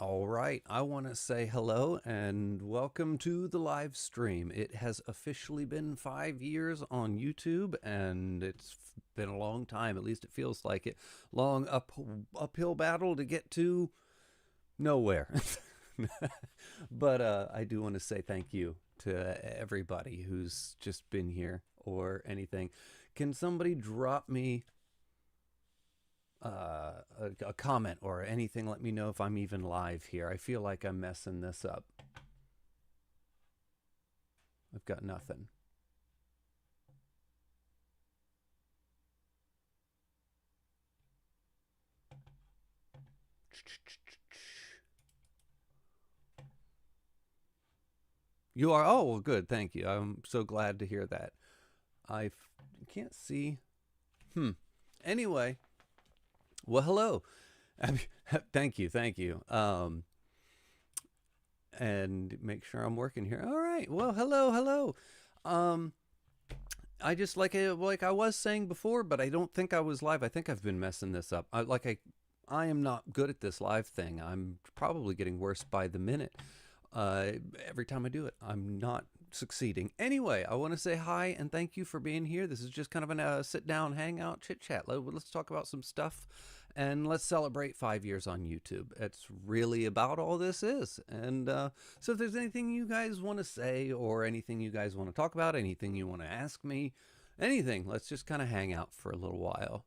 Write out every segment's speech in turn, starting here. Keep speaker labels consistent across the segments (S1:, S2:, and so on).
S1: All right, I want to say hello and welcome to the live stream. It has officially been 5 years on YouTube, and it's been a long time. At least it feels like it. Long uphill battle to get to nowhere. But I do want to say thank you to everybody who's just been here or anything. Can somebody drop me a comment or anything? Let me know if I'm even live here. I feel like I'm messing this up. I've got nothing. You are? Oh, well, good. Thank you. I'm so glad to hear that. I can't see. Anyway, well, hello. Thank you. Thank you. And make sure I'm working here. All right. Well, hello. Hello. Um, I just like I was saying before, but I don't think I was live. I think I've been messing this up. I am not good at this live thing. I'm probably getting worse by the minute. Uh, every time I do it, I'm not succeeding. Anyway, I want to say hi and thank you for being here. This is just kind of a sit down, hangout, chit chat. Let's talk about some stuff and let's celebrate 5 years on YouTube. It's really about all this is. And so if there's anything you guys want to say or anything you guys want to talk about, anything you want to ask me, anything, let's just kind of hang out for a little while.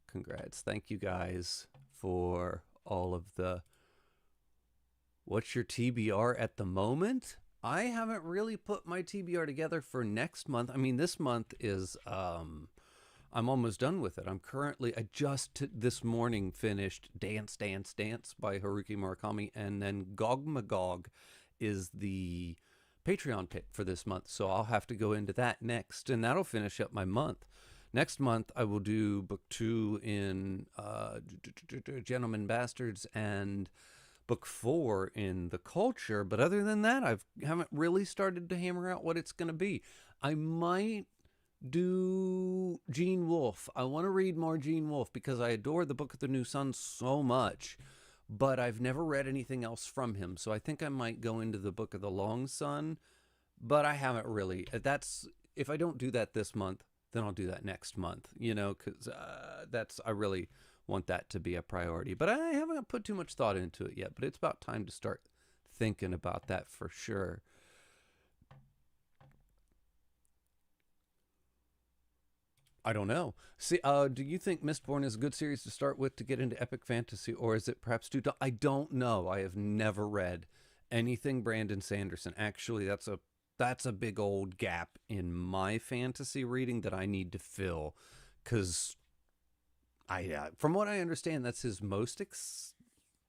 S1: Congrats. Thank you guys for all of the what's your TBR at the moment? I haven't really put my TBR together for next month. I mean, this month is I'm almost done with it. I just this morning finished Dance Dance Dance by Haruki Murakami, and then Gog Magog is the Patreon pick for this month. So I'll have to go into that next, and that'll finish up my month. Next month, I will do book 2 in Gentlemen Bastards and book 4 in The Culture. But other than that, I haven't really started to hammer out what it's going to be. I might do Gene Wolfe. I want to read more Gene Wolfe because I adore the Book of the New Sun so much, but I've never read anything else from him. So I think I might go into the Book of the Long Sun, but I haven't really. That's if I don't do that this month, then I'll do that next month, because I really want that to be a priority. But I haven't put too much thought into it yet, but it's about time to start thinking about that for sure. I don't know. See, do you think Mistborn is a good series to start with to get into epic fantasy, or is it perhaps too? I don't know. I have never read anything Brandon Sanderson. Actually, that's a big old gap in my fantasy reading that I need to fill, because from what I understand, that's his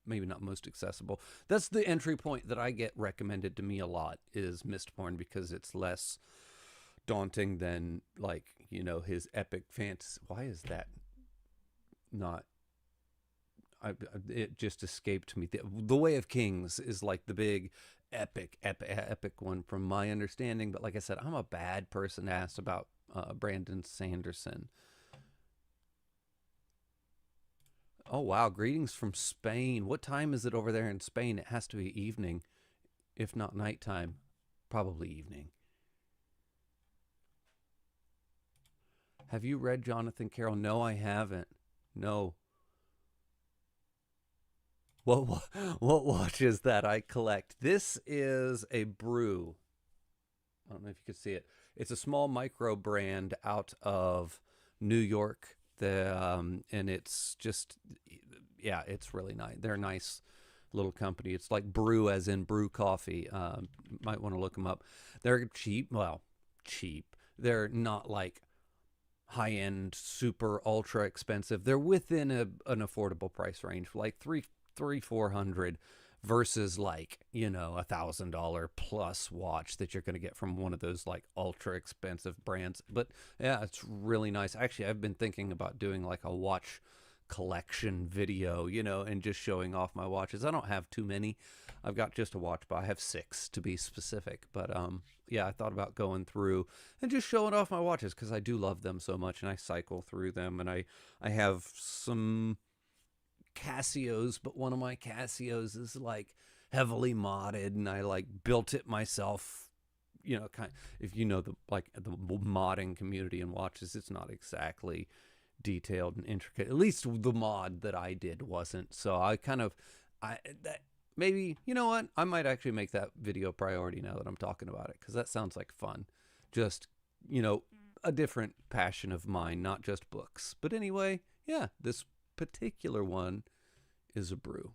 S1: maybe not most accessible. That's the entry point that I get recommended to me a lot is Mistborn because it's less daunting than his epic fantasy. Why is that not? It just escaped me. The Way of Kings is like the big epic one from my understanding. But like I said, I'm a bad person to ask about Brandon Sanderson. Oh wow, greetings from Spain. What time is it over there in Spain? It has to be evening, if not nighttime. Probably evening. Have you read Jonathan Carroll? No, I haven't. No. What what watch is that I collect? This is a brew. I don't know if you can see it. It's a small micro brand out of New York. And it's just yeah, it's really nice. They're a nice little company. It's like brew as in brew coffee. Might want to look them up. They're cheap. Well, cheap. They're not like high end, super ultra expensive. They're within an affordable price range, like three 400 versus like $1,000 plus watch that you're going to get from one of those like ultra expensive brands. But yeah, it's really nice. Actually, I've been thinking about doing like a watch collection video, and just showing off my watches. I don't have too many. I've got just a watch, but I have 6 to be specific. But yeah, I thought about going through and just showing off my watches because I do love them so much, and I cycle through them, and I have some Casios, but one of my Casios is like heavily modded, and I like built it myself. You know, if you know the modding community and watches, it's not exactly detailed and intricate. At least the mod that I did wasn't. So maybe, you know what, I might actually make that video priority now that I'm talking about it, because that sounds like fun. Just, a different passion of mine, not just books. But anyway, yeah, this particular one is a brew.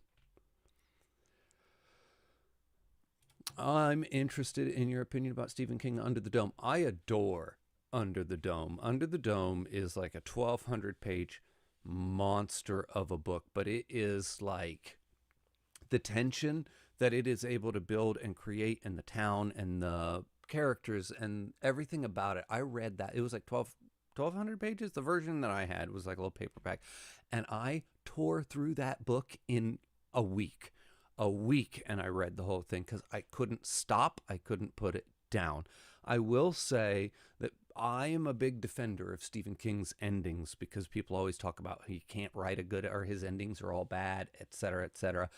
S1: I'm interested in your opinion about Stephen King Under the Dome. I adore Under the Dome. Under the Dome is like a 1,200 page monster of a book, but it is like the tension that it is able to build and create, and the town and the characters and everything about it. I read that. It was like 1,200 pages. The version that I had was like a little paperback, and I tore through that book in a week, and I read the whole thing because I couldn't stop. I couldn't put it down. I will say that I am a big defender of Stephen King's endings, because people always talk about he can't write a good, or his endings are all bad, etc., etc.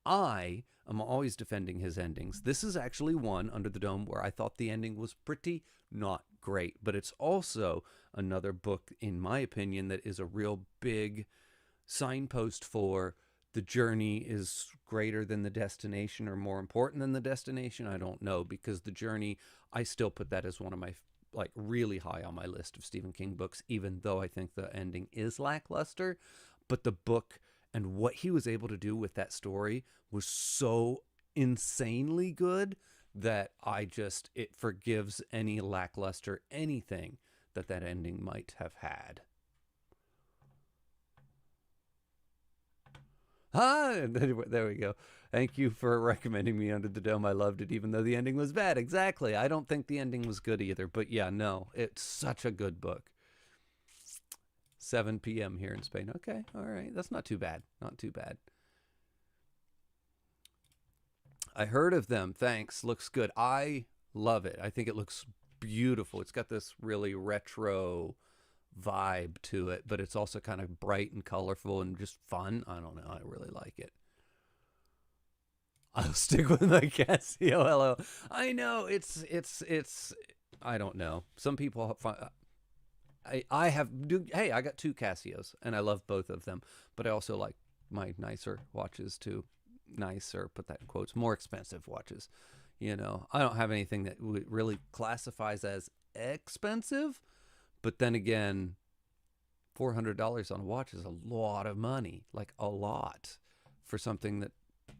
S1: I am always defending his endings. This is actually one, Under the Dome, where I thought the ending was pretty not great, but it's also another book, in my opinion, that is a real big signpost for the journey is greater than the destination, or more important than the destination. I don't know, because the journey, I still put that as one of my really high on my list of Stephen King books, even though I think the ending is lackluster. But the book and what he was able to do with that story was so insanely good that it forgives any lackluster anything that ending might have had. There we go. Thank you for recommending me Under the Dome. I loved it, even though the ending was bad. Exactly. I don't think the ending was good either. But yeah, no, it's such a good book. 7 p.m. here in Spain. Okay, all right. That's not too bad. Not too bad. I heard of them. Thanks. Looks good. I love it. I think it looks beautiful. It's got this really retro vibe to it, but it's also kind of bright and colorful and just fun. I don't know. I really like it. I'll stick with my Casio. Hello. I know it's. I don't know. Some people. I got 2 Casios, and I love both of them, but I also like my nicer watches too. Nicer, put that in quotes, more expensive watches. I don't have anything that really classifies as expensive, but then again, $400 on a watch is a lot of money, like a lot, for something that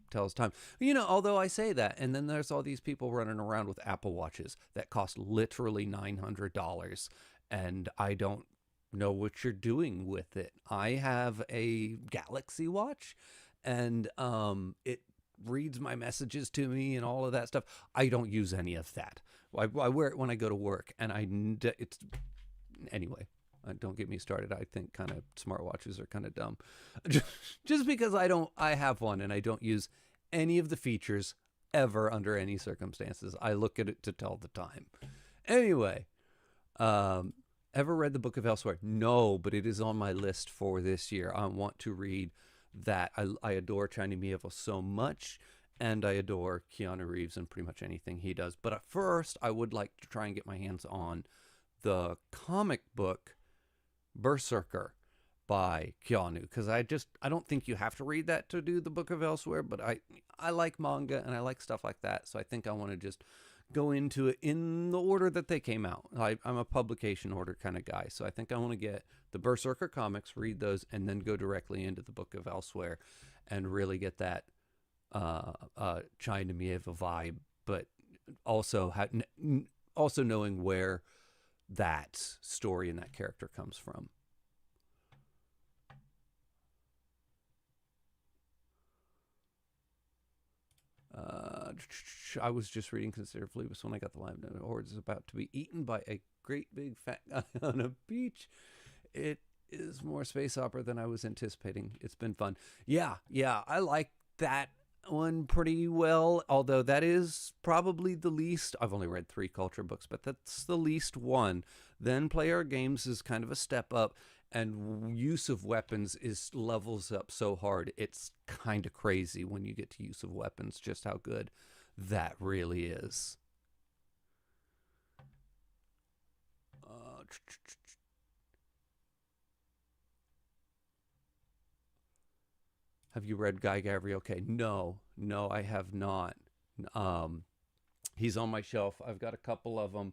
S1: tells time. Although I say that, and then there's all these people running around with Apple Watches that cost literally $900, and I don't know what you're doing with it. I have a Galaxy Watch, and it reads my messages to me and all of that stuff. I don't use any of that. I wear it when I go to work, and anyway. Don't get me started. I think kind of smartwatches are kind of dumb, just because I have one and I don't use any of the features ever under any circumstances. I look at it to tell the time. Anyway, ever read the Book of Elsewhere? No, but it is on my list for this year. I want to read that. I adore China Mieville so much, and I adore Keanu Reeves and pretty much anything he does. But at first, I would like to try and get my hands on the comic book Berserker by Keanu, because I don't think you have to read that to do the Book of Elsewhere, but I like manga and I like stuff like that, so I think I want to just go into it in the order that they came out. I'm a publication order kind of guy, so I think I want to get the Berserker comics, read those, and then go directly into the Book of Elsewhere and really get that China Mieville vibe, but also knowing where that story and that character comes from. I was just reading Consider Phoebus when I got the line. The horde is about to be eaten by a great big fat guy on a beach. It is more space opera than I was anticipating. It's been fun. Yeah, I like that one pretty well, although that is probably the least. I've only read 3 culture books, but that's the least one. Then Play Our Games is kind of a step up, and use of weapons is levels up so hard. It's kind of crazy when you get to use of weapons, just how good that really is. Have you read Guy Gavriel? Okay, no, I have not. Um, he's on my shelf. I've got a couple of them,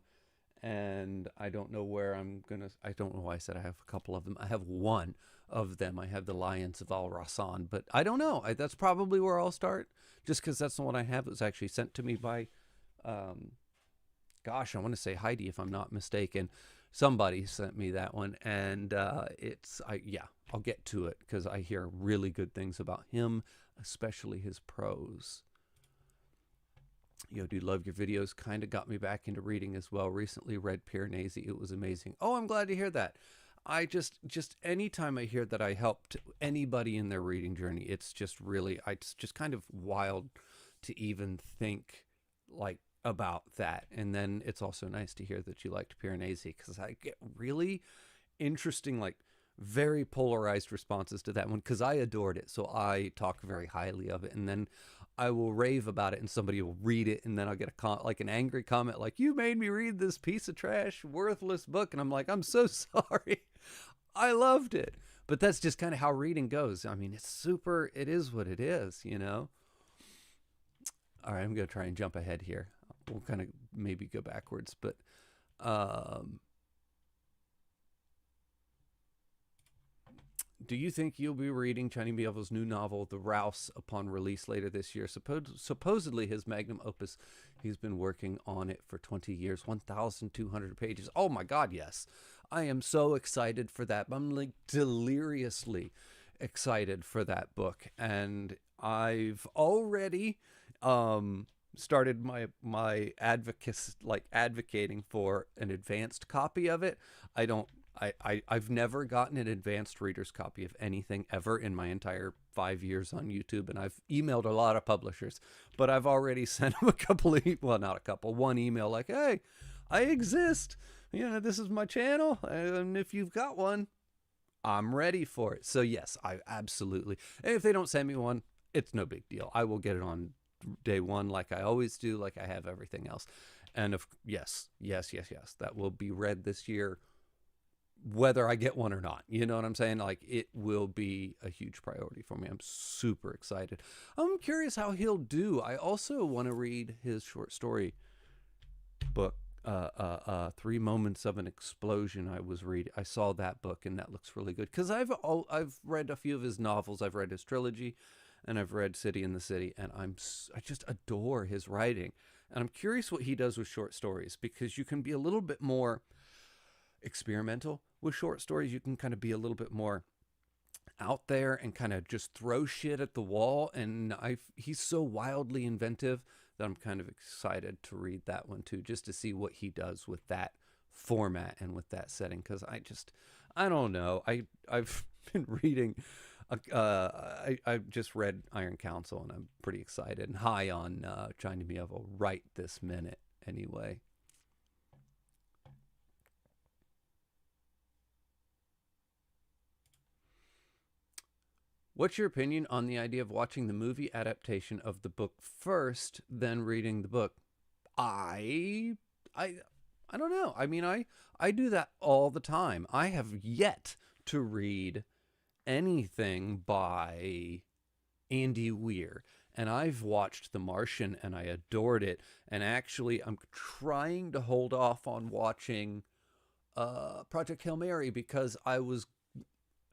S1: and I don't know where I'm gonna. I don't know why I said I have a couple of them. I have one of them. I have the Lions of Al Rasan, but I don't know. That's probably where I'll start, just because that's the one I have. It was actually sent to me by, um, gosh, I want to say Heidi, if I'm not mistaken. Somebody sent me that one, and yeah, I'll get to it because I hear really good things about him, especially his prose. Yo, dude, love your videos. Kind of got me back into reading as well. Recently read Piranesi. It was amazing. Oh, I'm glad to hear that. I just anytime I hear that I helped anybody in their reading journey, it's just really, it's just kind of wild to even think like about that. And then it's also nice to hear that you liked Piranesi, because I get really interesting, like very polarized responses to that one, because I adored it. So I talk very highly of it, and then I will rave about it, and somebody will read it, and then I'll get like an angry comment like, you made me read this piece of trash, worthless book. And I'm like, I'm so sorry. I loved it. But that's just kind of how reading goes. I mean, it is what it is, you know? All right, I'm going to try and jump ahead here. We'll kind of maybe go backwards, but do you think you'll be reading Chani Mieville's new novel, The Rouse, upon release later this year? Supposedly his magnum opus, he's been working on it for 20 years, 1,200 pages. Oh my God, yes. I am so excited for that. I'm like deliriously excited for that book. And I've already started my advocating for an advanced copy of it. I've never gotten an advanced reader's copy of anything ever in my entire 5 years on YouTube, and I've emailed a lot of publishers, but I've already sent them a couple of, well, not a couple, one email like, hey, I exist, you know, this is my channel, and if you've got one, I'm ready for it. So yes, I absolutely, and if they don't send me one, it's no big deal. I will get it on day one, like I always do, like I have everything else. And yes, that will be read this year, whether I get one or not. You know what I'm saying? Like, it will be a huge priority for me. I'm super excited. I'm curious how he'll do. I also want to read his short story book, 3 Moments of an Explosion. I saw that book, and that looks really good, because I've read a few of his novels. I've read his trilogy, and I've read City in the City, and I just adore his writing. And I'm curious what he does with short stories, because you can be a little bit more experimental with short stories. You can kind of be a little bit more out there and kind of just throw shit at the wall. And he's so wildly inventive that I'm kind of excited to read that one too, just to see what he does with that format and with that setting. Because I don't know. I've been reading. I just read Iron Council, and I'm pretty excited and high on Chani Mieville right this minute. Anyway. What's your opinion on the idea of watching the movie adaptation of the book first, then reading the book? I don't know. I mean, I do that all the time. I have yet to read anything by Andy Weir, and I've watched The Martian, and I adored it. And actually, I'm trying to hold off on watching Project Hail Mary, because I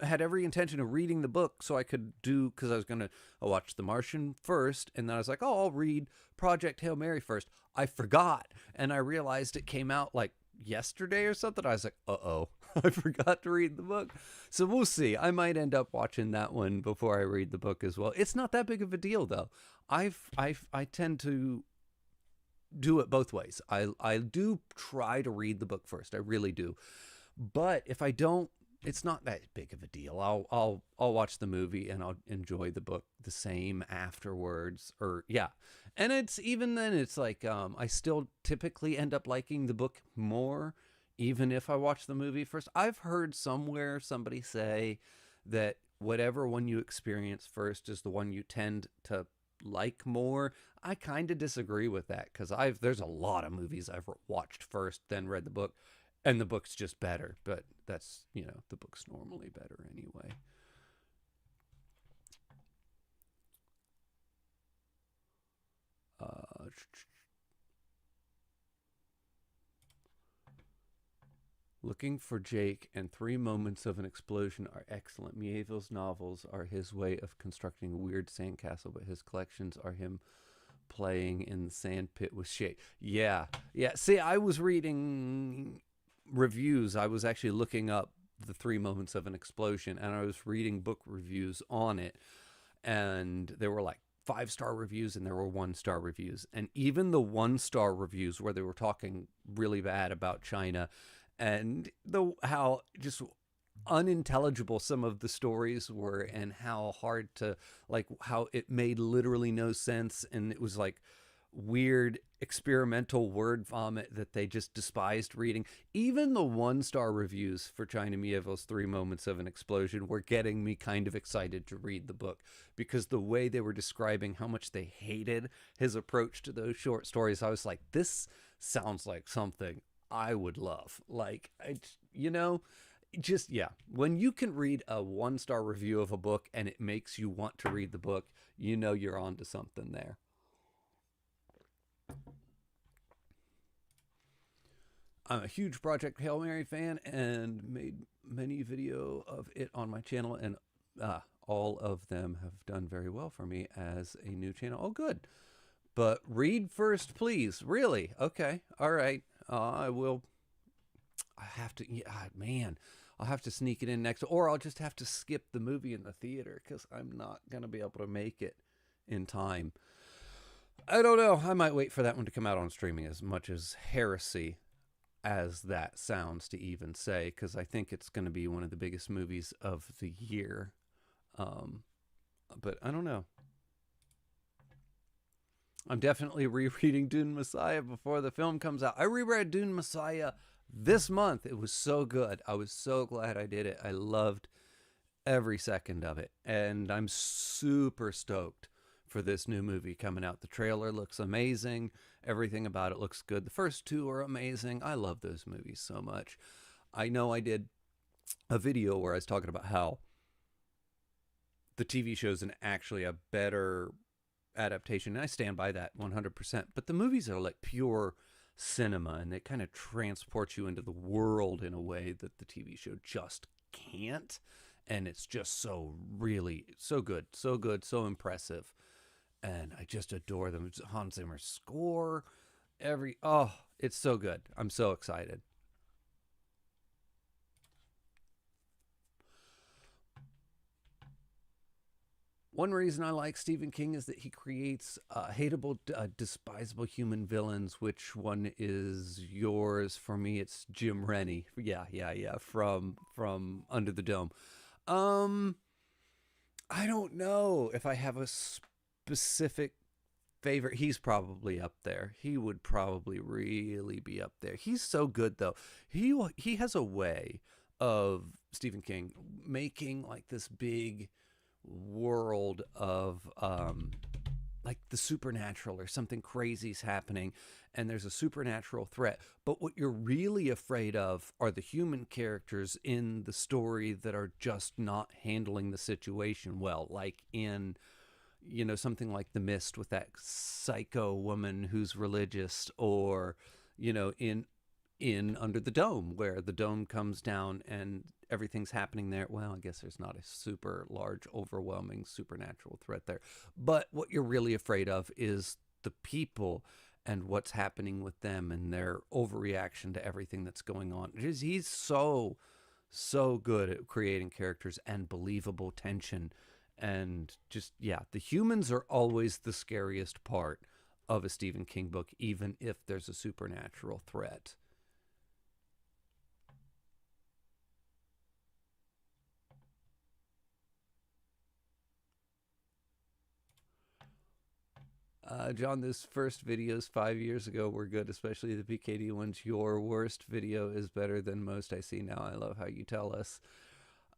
S1: had every intention of reading the book so I could because I was going to watch The Martian first, and then I was like, oh, I'll read Project Hail Mary first. I forgot, and I realized it came out like yesterday or something. I was like, uh-oh, I forgot to read the book. So we'll see. I might end up watching that one before I read the book as well. It's not that big of a deal, though. I tend to do it both ways. I do try to read the book first. I really do. But if I don't, it's not that big of a deal. I'll watch the movie, and I'll enjoy the book the same afterwards. Or yeah. And it's even then, it's like I still typically end up liking the book more even if I watch the movie first. I've heard somewhere somebody say that whatever one you experience first is the one you tend to like more. I kind of disagree with that because there's a lot of movies I've watched first, then read the book, and the book's just better. But that's, the book's normally better anyway. Uh, Looking for Jake and Three Moments of an Explosion are excellent. Mieville's novels are his way of constructing a weird sandcastle, but his collections are him playing in the sand pit with Shay. Yeah. Yeah. See, I was reading reviews. I was actually looking up the Three Moments of an Explosion, and I was reading book reviews on it. And there were like 5-star reviews and there were 1-star reviews. And even the 1-star reviews where they were talking really bad about China and how just unintelligible some of the stories were, and how hard to, like, how it made literally no sense, and it was like weird experimental word vomit that they just despised reading. Even the 1-star reviews for China Mieville's Three Moments of an Explosion were getting me kind of excited to read the book, because the way they were describing how much they hated his approach to those short stories, I was like, this sounds like something I would love. Like, yeah, when you can read a 1-star review of a book and it makes you want to read the book, you're onto something there. I'm a huge Project Hail Mary fan and made many video of it on my channel, and all of them have done very well for me as a new channel. Oh, good. But read first, please. Really? Okay. All right. I will. I have to. Yeah, man. I'll have to sneak it in next, or I'll just have to skip the movie in the theater because I'm not going to be able to make it in time. I don't know. I might wait for that one to come out on streaming, as much as heresy as that sounds to even say, because I think it's going to be one of the biggest movies of the year. But I don't know. I'm definitely rereading Dune Messiah before the film comes out. I reread Dune Messiah this month. It was so good. I was so glad I did it. I loved every second of it. And I'm super stoked for this new movie coming out. The trailer looks amazing. Everything about it looks good. The first two are amazing. I love those movies so much. I know I did a video where I was talking about how the TV show is actually a better adaptation, and I stand by that 100%. But the movies are like pure cinema, and they kind of transport you into the world in a way that the TV show just can't. And it's just so good, so impressive. And I just adore them. Hans Zimmer's score, it's so good. I'm so excited. One reason I like Stephen King is that he creates hateable, despisable human villains. Which one is yours? For me, it's Jim Rennie. Yeah. From Under the Dome. I don't know if I have a specific favorite. He's probably up there. He would probably really be up there. He's so good though. He has a way of, Stephen King, making like this big world of like the supernatural, or something crazy's happening and there's a supernatural threat, but what you're really afraid of are the human characters in the story that are just not handling the situation well, like in something like The Mist with that psycho woman who's religious, or in Under the Dome, where the dome comes down and everything's happening there. Well, I guess there's not a super large, overwhelming supernatural threat there. But what you're really afraid of is the people and what's happening with them and their overreaction to everything that's going on. He's so good at creating characters and believable tension. And just, yeah, the humans are always the scariest part of a Stephen King book, even if there's a supernatural threat. John, those first videos 5 years ago were good, especially the PKD ones. Your worst video is better than most I see now. I love how you tell us.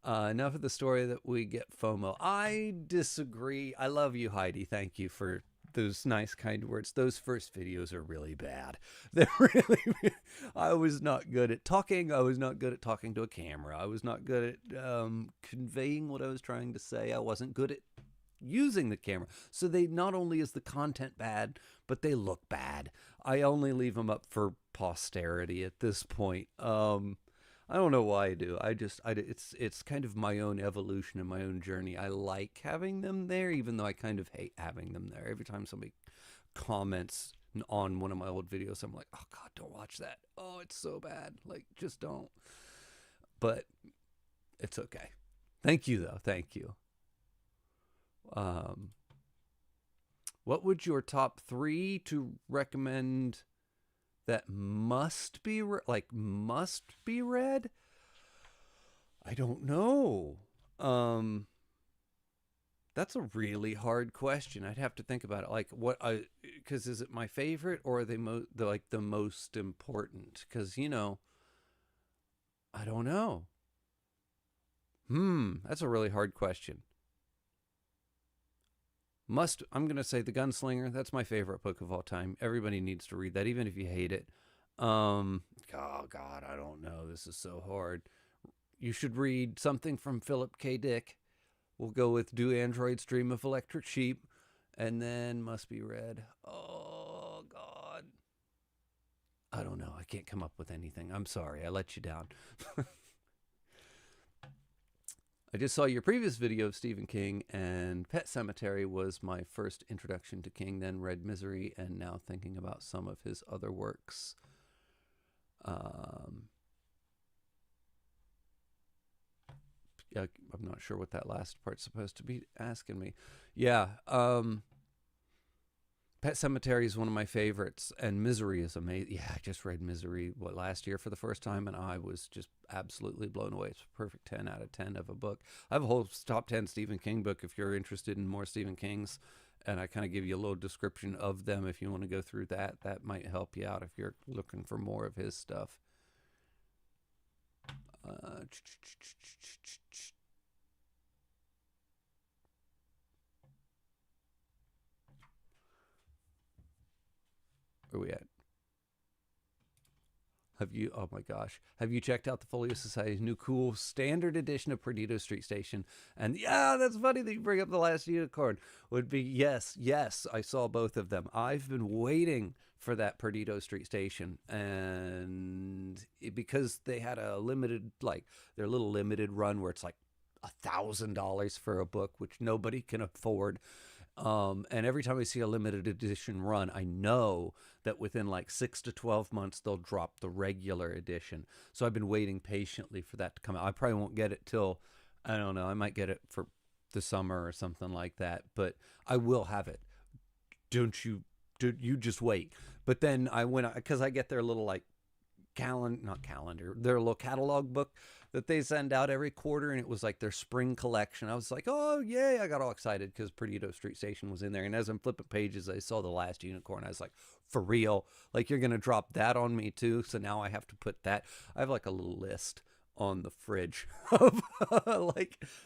S1: Enough of the story that we get FOMO. I disagree. I love you, Heidi. Thank you for those nice, kind words. Those first videos are really bad. They're really. I was not good at talking. I was not good at talking to a camera. I was not good at conveying what I was trying to say. I wasn't good at using the camera. So they not only is the content bad, but they look bad. I only leave them up for posterity at this point. I don't know why I do. It's kind of my own evolution and my own journey. I like having them there, even though I kind of hate having them there. Every time somebody comments on one of my old videos, I'm like, oh God, don't watch that. Oh, it's so bad. Like, just don't. But it's okay. Thank you, though. Thank you. What would your top 3 to recommend that must be must be read? I don't know. That's a really hard question. I'd have to think about it. Like because is it my favorite or are they the most important? Because I don't know. That's a really hard question. I'm going to say The Gunslinger. That's my favorite book of all time. Everybody needs to read that, even if you hate it. Oh, God, I don't know. This is so hard. You should read something from Philip K. Dick. We'll go with Do Androids Dream of Electric Sheep, and then Must Be Read. Oh, God. I don't know. I can't come up with anything. I'm sorry. I let you down. I just saw your previous video of Stephen King, and Pet Sematary was my first introduction to King, then read Misery, and now thinking about some of his other works. Yeah, I'm not sure what that last part's supposed to be asking me. Yeah, Pet Sematary is one of my favorites, and Misery is amazing. Yeah, I just read Misery last year for the first time, and I was just absolutely blown away. It's a perfect 10 out of 10 of a book. I have a whole top 10 Stephen King book if you're interested in more Stephen King's, and I kind of give you a little description of them if you want to go through that. That might help you out if you're looking for more of his stuff. Where are we at? Oh my gosh, have you checked out the Folio Society's new cool standard edition of Perdido Street Station? And yeah, that's funny that you bring up The Last Unicorn. Would be yes, I saw both of them. I've been waiting for that Perdido Street Station, and because they had a limited, their little limited run where it's like $1,000 for a book, which nobody can afford. And every time I see a limited edition run, I know that within 6 to 12 months, they'll drop the regular edition. So I've been waiting patiently for that to come out. I probably won't get it till, I don't know, I might get it for the summer or something like that, but I will have it. You just wait. But then because I get their little their little catalog book that they send out every quarter, and it was their spring collection. I was like, oh yay, I got all excited because Perdido Street Station was in there, and as I'm flipping pages, I saw The Last Unicorn. I was like, for real, you're gonna drop that on me too? So now I have to put that. I have a little list on the fridge of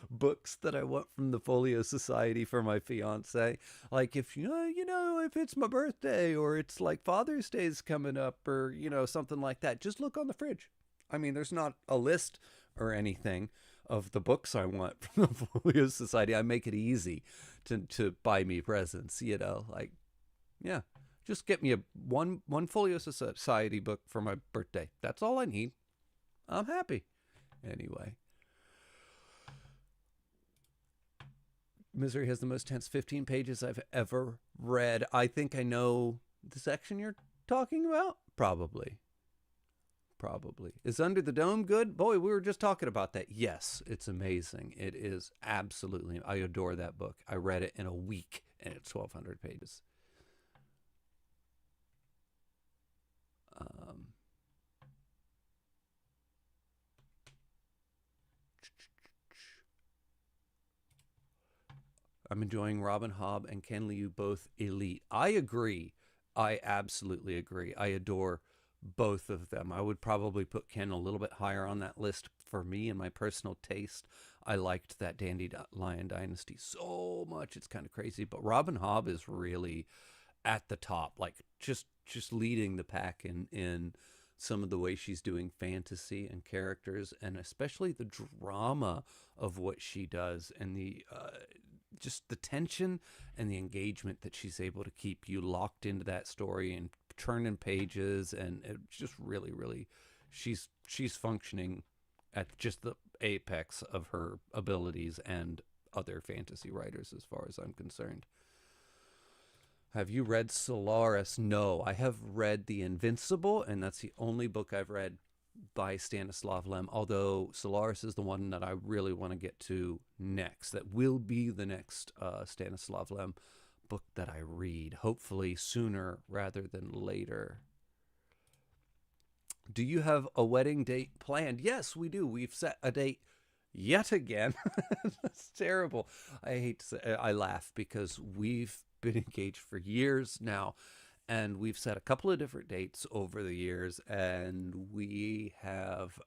S1: books that I want from the Folio Society for my fiance. If if it's my birthday, or it's Father's Day's coming up, or something like that, just look on the fridge. I mean, there's not a list or anything of the books I want from the Folio Society. I make it easy to buy me presents, yeah. Just get me one Folio Society book for my birthday. That's all I need. I'm happy. Anyway. Misery has the most tense 15 pages I've ever read. I think I know the section you're talking about. Probably. Is Under the Dome good? Boy, we were just talking about that. Yes, it's amazing. It is absolutely. I adore that book. I read it in a week, and it's 1,200 pages. I'm enjoying Robin Hobb and Ken Liu both elite. I agree. I absolutely agree. I adore both of them. I would probably put Ken a little bit higher on that list for me and my personal taste. I liked that Dandelion Dynasty so much. It's kind of crazy, but Robin Hobb is really at the top, like just leading the pack in some of the way she's doing fantasy and characters, and especially the drama of what she does, and the just the tension and the engagement that she's able to keep you locked into that story and turning pages, and it just really she's functioning at just the apex of her abilities and other fantasy writers as far as I'm concerned. Have you read Solaris? No, I have read The Invincible, and that's the only book I've read by Stanislav Lem, although Solaris is the one that I really want to get to next. That will be the next Stanislav Lem book that I read, hopefully sooner rather than later. Do you have a wedding date planned? Yes, we do. We've set a date yet again. That's terrible. I hate to say, I laugh because we've been engaged for years now, and we've set a couple of different dates over the years, and we have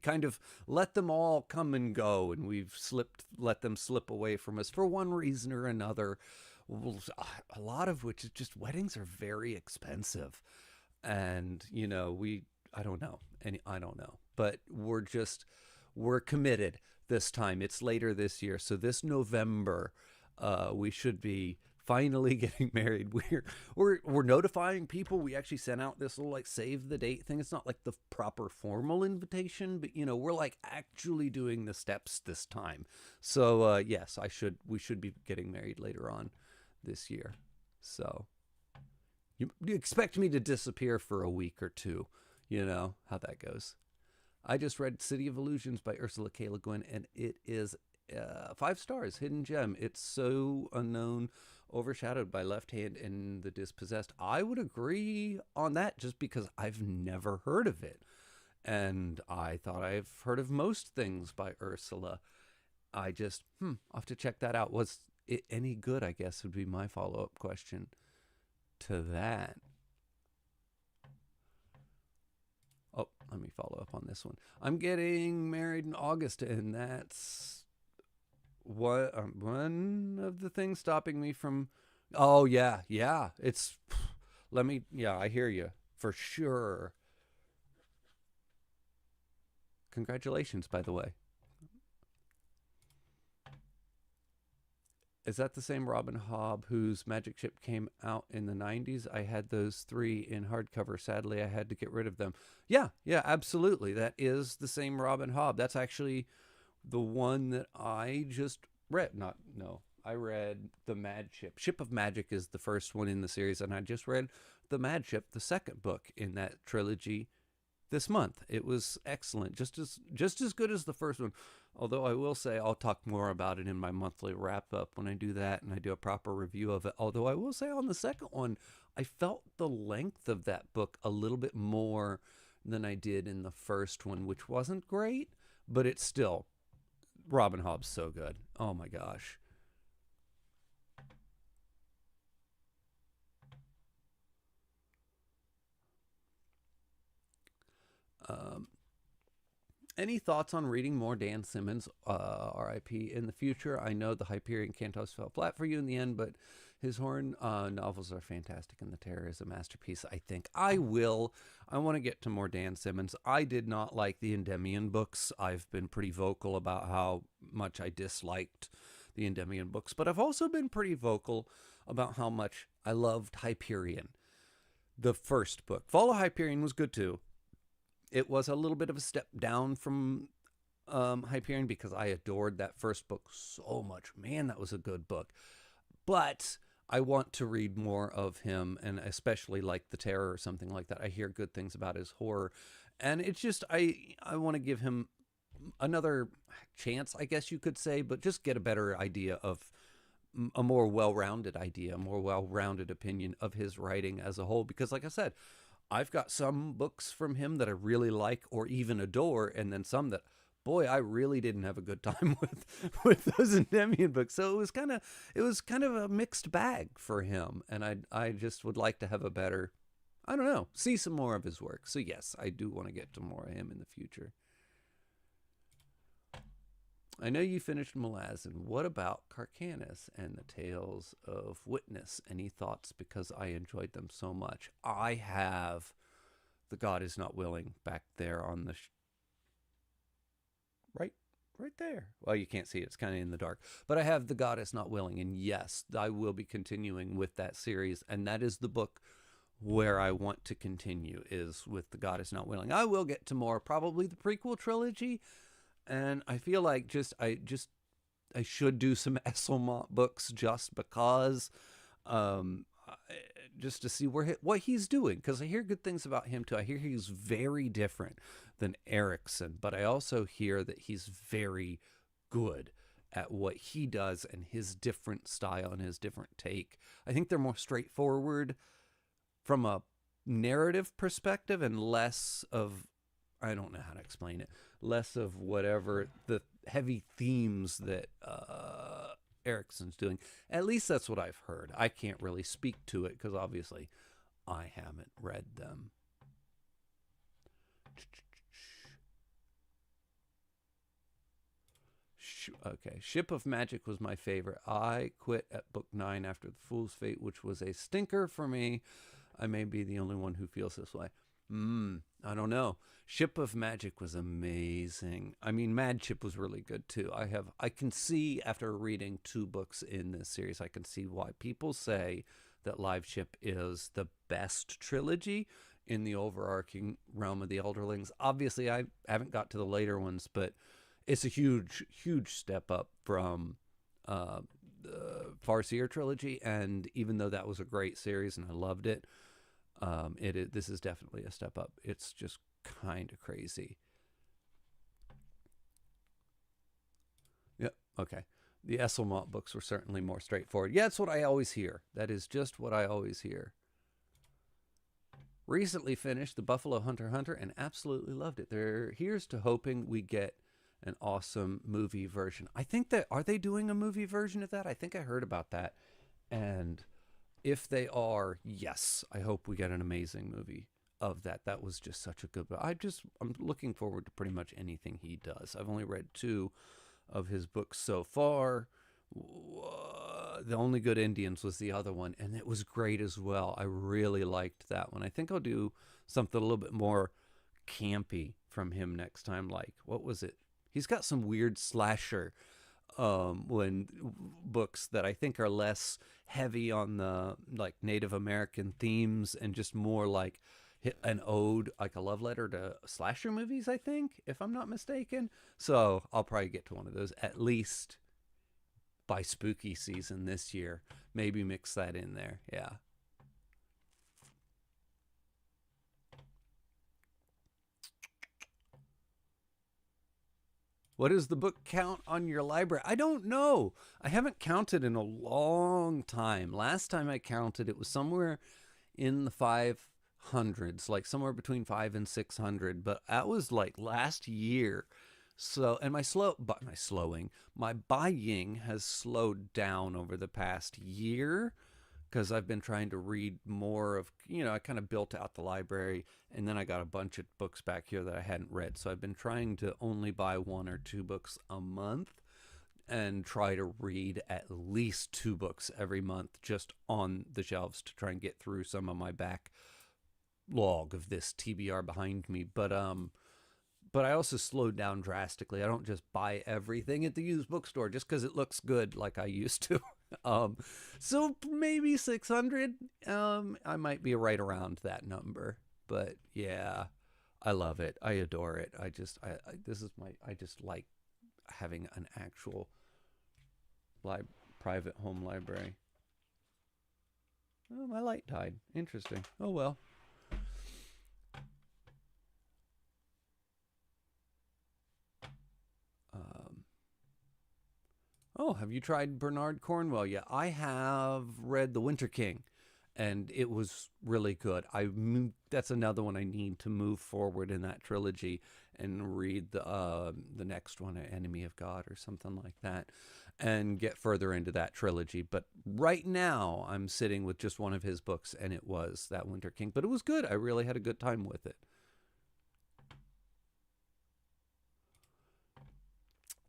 S1: kind of let them all come and go, and we've let them slip away from us for one reason or another. A lot of which is just weddings are very expensive, and I don't know, but we're committed this time. It's later this year, so this November we should be finally getting married. We're notifying people. We actually sent out this little like save the date thing. It's not like the proper formal invitation, but we're like actually doing the steps this time. So yes, we should be getting married later on this year. So you expect me to disappear for a week or two. You know how that goes. I just read City of Illusions by Ursula K. Le Guin, and it is 5 stars, hidden gem. It's so unknown, overshadowed by Left Hand and The Dispossessed. I would agree on that just because I've never heard of it. And I thought I've heard of most things by Ursula. I just, I'll have to check that out. Was it any good, I guess, would be my follow-up question to that. Oh, let me follow up on this one. I'm getting married in August, and that's what one of the things stopping me from. Oh yeah, it's. I hear you for sure. Congratulations, by the way. Is that the same Robin Hobb whose Magic Ship came out in the 90s? I had those 3 in hardcover. Sadly, I had to get rid of them. Yeah, absolutely. That is the same Robin Hobb. That's actually the one that I just read. I read The Mad Ship. Ship of Magic is the first one in the series, and I just read The Mad Ship, the second book in that trilogy this month. It was excellent, just as good as the first one. Although I will say I'll talk more about it in my monthly wrap up when I do that and I do a proper review of it. Although I will say on the second one, I felt the length of that book a little bit more than I did in the first one, which wasn't great, but it's still Robin Hobb's so good. Oh my gosh. Any thoughts on reading more Dan Simmons, R.I.P., in the future? I know the Hyperion Cantos fell flat for you in the end, but his Horn novels are fantastic, and The Terror is a masterpiece, I think. I want to get to more Dan Simmons. I did not like the Endymion books. I've been pretty vocal about how much I disliked the Endymion books, but I've also been pretty vocal about how much I loved Hyperion. The first book. Fall of Hyperion was good too. It was a little bit of a step down from Hyperion because I adored that first book so much. Man, that was a good book. But I want to read more of him, and especially like The Terror or something like that. I hear good things about his horror. And it's just, I want to give him another chance, I guess you could say, but just get a better idea of a more well-rounded idea, a more well-rounded opinion of his writing as a whole. Because like I said, I've got some books from him that I really like or even adore, and then some that boy, I really didn't have a good time with those Endymion books. So it was kind of a mixed bag for him, and I just would like to have a better, I don't know, see some more of his work. So yes, I do want to get to more of him in the future. I know you finished Malazan. What about Carcanus and the Tales of Witness? Any thoughts? Because I enjoyed them so much. I have The God Is Not Willing back there on the right there. Well, you can't see it. It's kind of in the dark. But I have The God Is Not Willing. And yes, I will be continuing with that series. And that is the book where I want to continue, is with The God Is Not Willing. I will get to more, probably the prequel trilogy. And I feel like I should do some Esselmont books just because, just to see what he's doing, because I hear good things about him too. I hear he's very different than Erickson, but I also hear that he's very good at what he does and his different style and his different take. I think they're more straightforward from a narrative perspective and less of, I don't know how to explain it, less of whatever the heavy themes that Erickson's doing. At least that's what I've heard. I can't really speak to it because obviously I haven't read them. Okay, Ship of Magic was my favorite. I quit at book 9 after The Fool's Fate, which was a stinker for me. I may be the only one who feels this way. I don't know. Ship of Magic was amazing. I mean, Mad Ship was really good too. I can see, after reading 2 books in this series, I can see why people say that Live Ship is the best trilogy in the overarching realm of the Elderlings. Obviously, I haven't got to the later ones, but it's a huge, huge step up from the Farseer trilogy. And even though that was a great series and I loved it, this is definitely a step up. It's just kind of crazy. Yep. Okay. The Esselmont books were certainly more straightforward. Yeah, that's what I always hear. That is just what I always hear. Recently finished The Buffalo Hunter Hunter and absolutely loved it. Here's to hoping we get an awesome movie version. I think are they doing a movie version of that? I think I heard about that. And if they are, yes, I hope we get an amazing movie of that. That was just such a good book. I'm looking forward to pretty much anything he does. I've only read 2 of his books so far. The Only Good Indians was the other one, and it was great as well. I really liked that one. I think I'll do something a little bit more campy from him next time. Like, what was it? He's got some weird slasher books that I think are less heavy on the like Native American themes and just more like an ode, like a love letter to slasher movies, I think, if I'm not mistaken. So I'll probably get to one of those at least by spooky season this year. Maybe mix that in there. Yeah. What is the book count on your library? I don't know. I haven't counted in a long time. Last time I counted, it was somewhere in the 500s, like somewhere between 500 and 600. But that was like last year. So, and my buying has slowed down over the past year because I've been trying to read more of, I kind of built out the library and then I got a bunch of books back here that I hadn't read. So I've been trying to only buy 1 or 2 books a month and try to read at least 2 books every month just on the shelves to try and get through some of my backlog of this TBR behind me. But I also slowed down drastically. I don't just buy everything at the used bookstore just because it looks good like I used to. So maybe 600. I might be right around that number. But yeah, I love it. I adore it. I just like having an actual private home library. Oh, my light died. Interesting. Oh well. Oh, have you tried Bernard Cornwell yet? I have read The Winter King, and it was really good. I that's another one I need to move forward in that trilogy and read the next one, Enemy of God or something like that, and get further into that trilogy. But right now, I'm sitting with just one of his books, and it was that Winter King. But it was good. I really had a good time with it.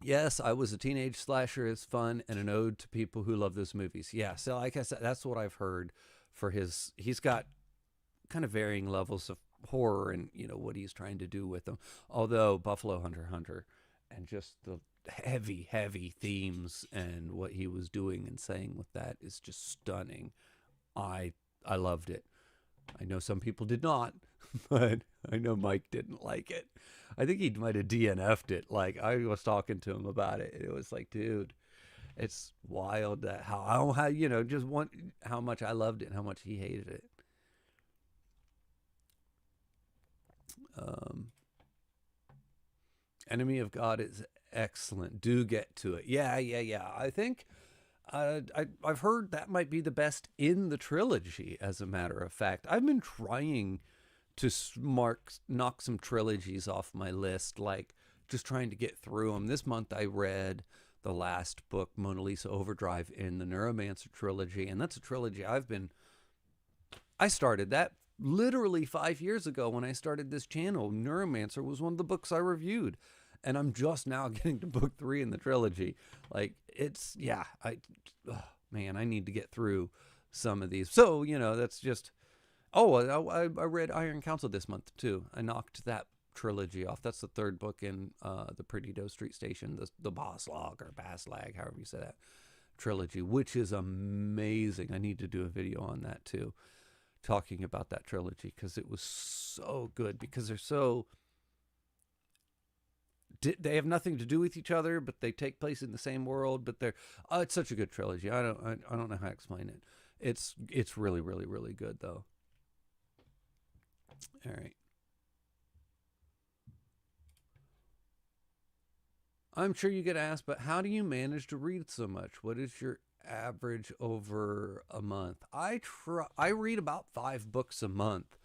S1: Yes, I Was a Teenage Slasher is fun and an ode to people who love those movies. Yeah, so like I said, that's what I've heard for his. He's got kind of varying levels of horror and what he's trying to do with them. Although Buffalo Hunter and just the heavy themes and what he was doing and saying with that is just stunning. I loved it. I know some people did not, but I know Mike didn't like it. I think he might have DNF'd it. Like, I was talking to him about it. It was like, dude, it's wild that how just how much I loved it and how much he hated it. Enemy of God is excellent. Do get to it. Yeah. I think I've heard that might be the best in the trilogy, as a matter of fact. I've been trying to knock some trilogies off my list, like just trying to get through them. This month I read the last book, Mona Lisa Overdrive, in the Neuromancer trilogy, and that's a trilogy I started that literally 5 years ago when I started this channel. Neuromancer was one of the books I reviewed, and I'm just now getting to book 3 in the trilogy. Like, it's, yeah, man, I need to get through some of these. So, that's just, I read Iron Council this month too. I knocked that trilogy off. That's the third book in the Pretty Doe Street Station, the Boss Log or Bass Lag, however you say that, trilogy, which is amazing. I need to do a video on that too, talking about that trilogy, because it was so good, because they have nothing to do with each other, but they take place in the same world. But it's such a good trilogy. I don't know how to explain it. It's really, really, really good though. All right. I'm sure you get asked, but how do you manage to read so much? What is your average over a month? I read about 5 books a month.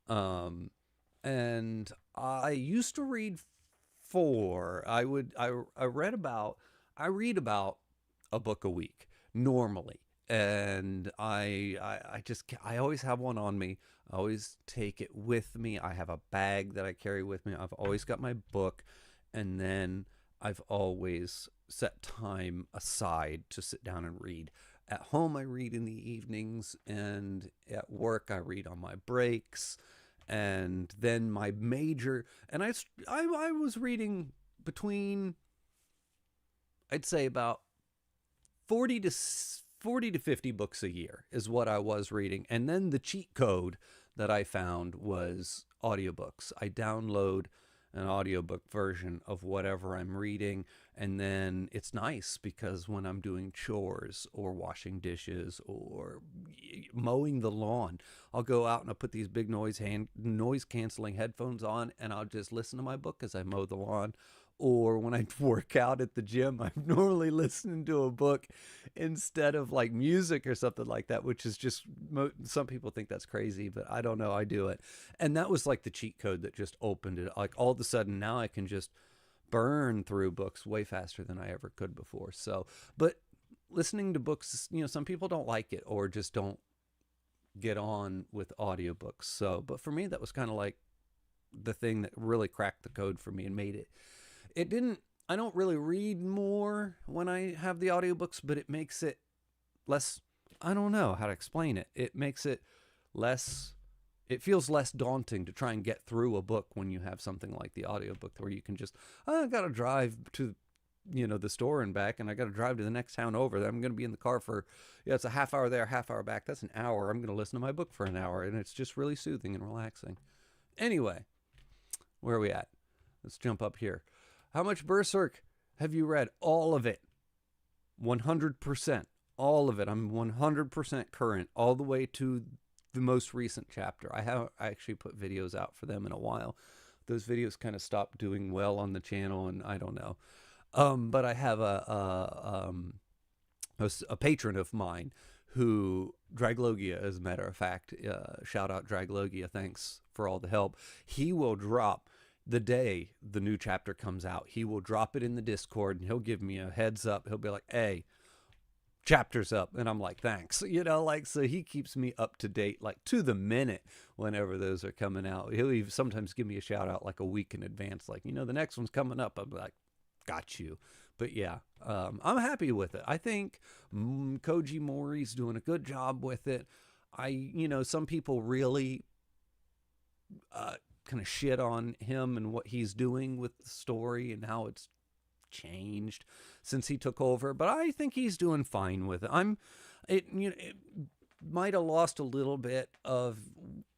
S1: And I used to read 4. I read about a book a week normally. And I always have one on me. I always take it with me. I have a bag that I carry with me. I've always got my book, and then I've always set time aside to sit down and read. At home, I read in the evenings, and at work, I read on my breaks. And then my major, and I was reading between, I'd say about 40 to 50 books a year is what I was reading. And then the cheat code that I found was audiobooks. I download an audiobook version of whatever I'm reading, and then it's nice because when I'm doing chores or washing dishes or mowing the lawn, I'll go out and I'll put these big noise canceling headphones on, and I'll just listen to my book as I mow the lawn. Or when I work out at the gym, I'm normally listening to a book instead of like music or something like that, which is just, some people think that's crazy, but I don't know. I do it. And that was like the cheat code that just opened it. Like, all of a sudden now I can just burn through books way faster than I ever could before. So, but listening to books, some people don't like it or just don't get on with audiobooks. So, but for me, that was kind of like the thing that really cracked the code for me and made it. I don't really read more when I have the audiobooks, but it makes it less, I don't know how to explain it. It makes it less, it feels less daunting to try and get through a book when you have something like the audiobook, where you can just, I got to drive to, the store and back, and I got to drive to the next town over. I'm going to be in the car for, it's a half hour there, half hour back. That's an hour. I'm going to listen to my book for an hour, and it's just really soothing and relaxing. Anyway, where are we at? Let's jump up here. How much Berserk have you read? All of it. 100%. All of it. I'm 100% current, all the way to the most recent chapter. I actually put videos out for them in a while. Those videos kind of stopped doing well on the channel, and I don't know. But I have a patron of mine who, Draglogia, as a matter of fact, shout out Draglogia, thanks for all the help. He will drop the day the new chapter comes out. He will drop it in the Discord and he'll give me a heads up. He'll be like, hey, chapter's up. And I'm like, thanks. You know, like, so he keeps me up to date, like to the minute whenever those are coming out. He'll even sometimes give me a shout out like a week in advance, like, you know, the next one's coming up. I'm like, got you. But yeah, I'm happy with it. I think Koji Mori's doing a good job with it. You know, some people really kind of shit on him and what he's doing with the story and how it's changed since he took over, but I think he's doing fine with it. It might have lost a little bit of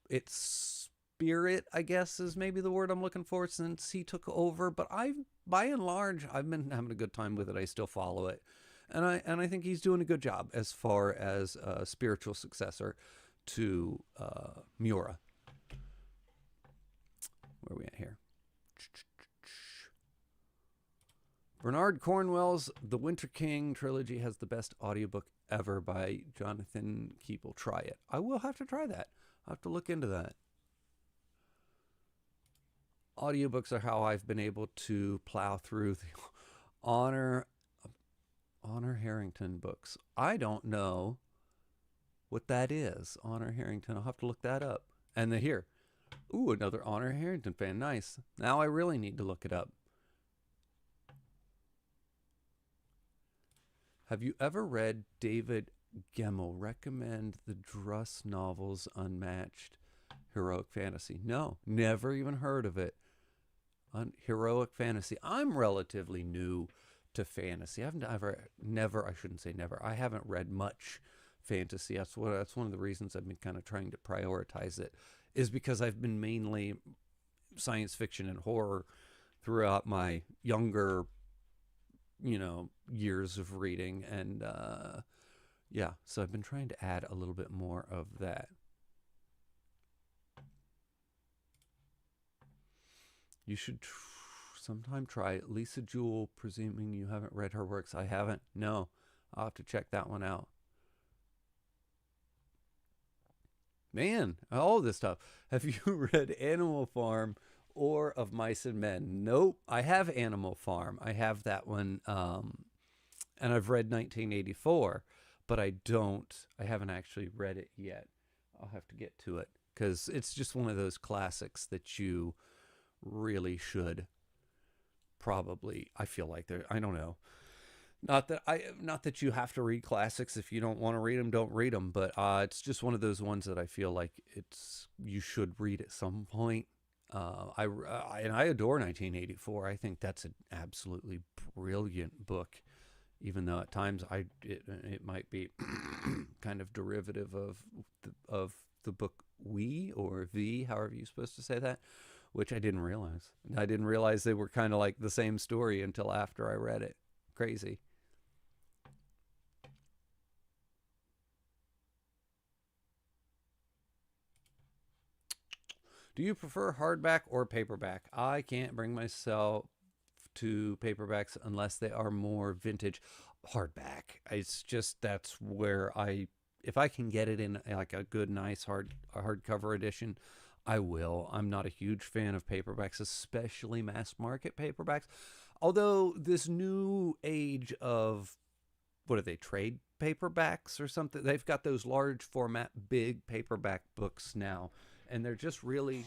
S1: its spirit, I guess is maybe the word I'm looking for, since he took over, but by and large, I've been having a good time with it. I still follow it, and I think he's doing a good job as far as a spiritual successor to Miura. Where are we at here? Bernard Cornwell's The Winter King trilogy has the best audiobook ever by Jonathan Keeple. Try it. I will have to try that. I'll have to look into that. Audiobooks are how I've been able to plow through the Honor Harrington books. I don't know what that is. Honor Harrington. I'll have to look that up. And then here. Ooh, another Honor Harrington fan. Nice. Now I really need to look it up. Have you ever read David Gemmell recommend the Druss novels Unmatched Heroic Fantasy? No, never even heard of it. Heroic Fantasy. I'm relatively new to fantasy. I shouldn't say never. I haven't read much fantasy. That's one of the reasons I've been kind of trying to prioritize it, is because I've been mainly science fiction and horror throughout my younger, years of reading. And yeah, so I've been trying to add a little bit more of that. You should sometime try it. Lisa Jewell, presuming you haven't read her works. I haven't. No, I'll have to check that one out. Man, all this stuff. Have you read Animal Farm or Of Mice and Men? Nope. I have Animal Farm. I have that one. And I've read 1984, but I haven't actually read it yet. I'll have to get to it because it's just one of those classics that you really should probably, I feel like I don't know. Not that you have to read classics. If you don't want to read them, don't read them. But it's just one of those ones that I feel like you should read at some point. I adore 1984. I think that's an absolutely brilliant book, even though at times it might be kind of derivative of the book We or V, however you're supposed to say that, which I didn't realize. I didn't realize they were kind of like the same story until after I read it. Crazy. Do you prefer hardback or paperback? I can't bring myself to paperbacks unless they are more vintage. Hardback. It's just, that's where if I can get it in like a good, nice hardcover edition, I will. I'm not a huge fan of paperbacks, especially mass market paperbacks. Although this new age of, what are they, trade paperbacks or something? They've got those large format, big paperback books now. And they're just really,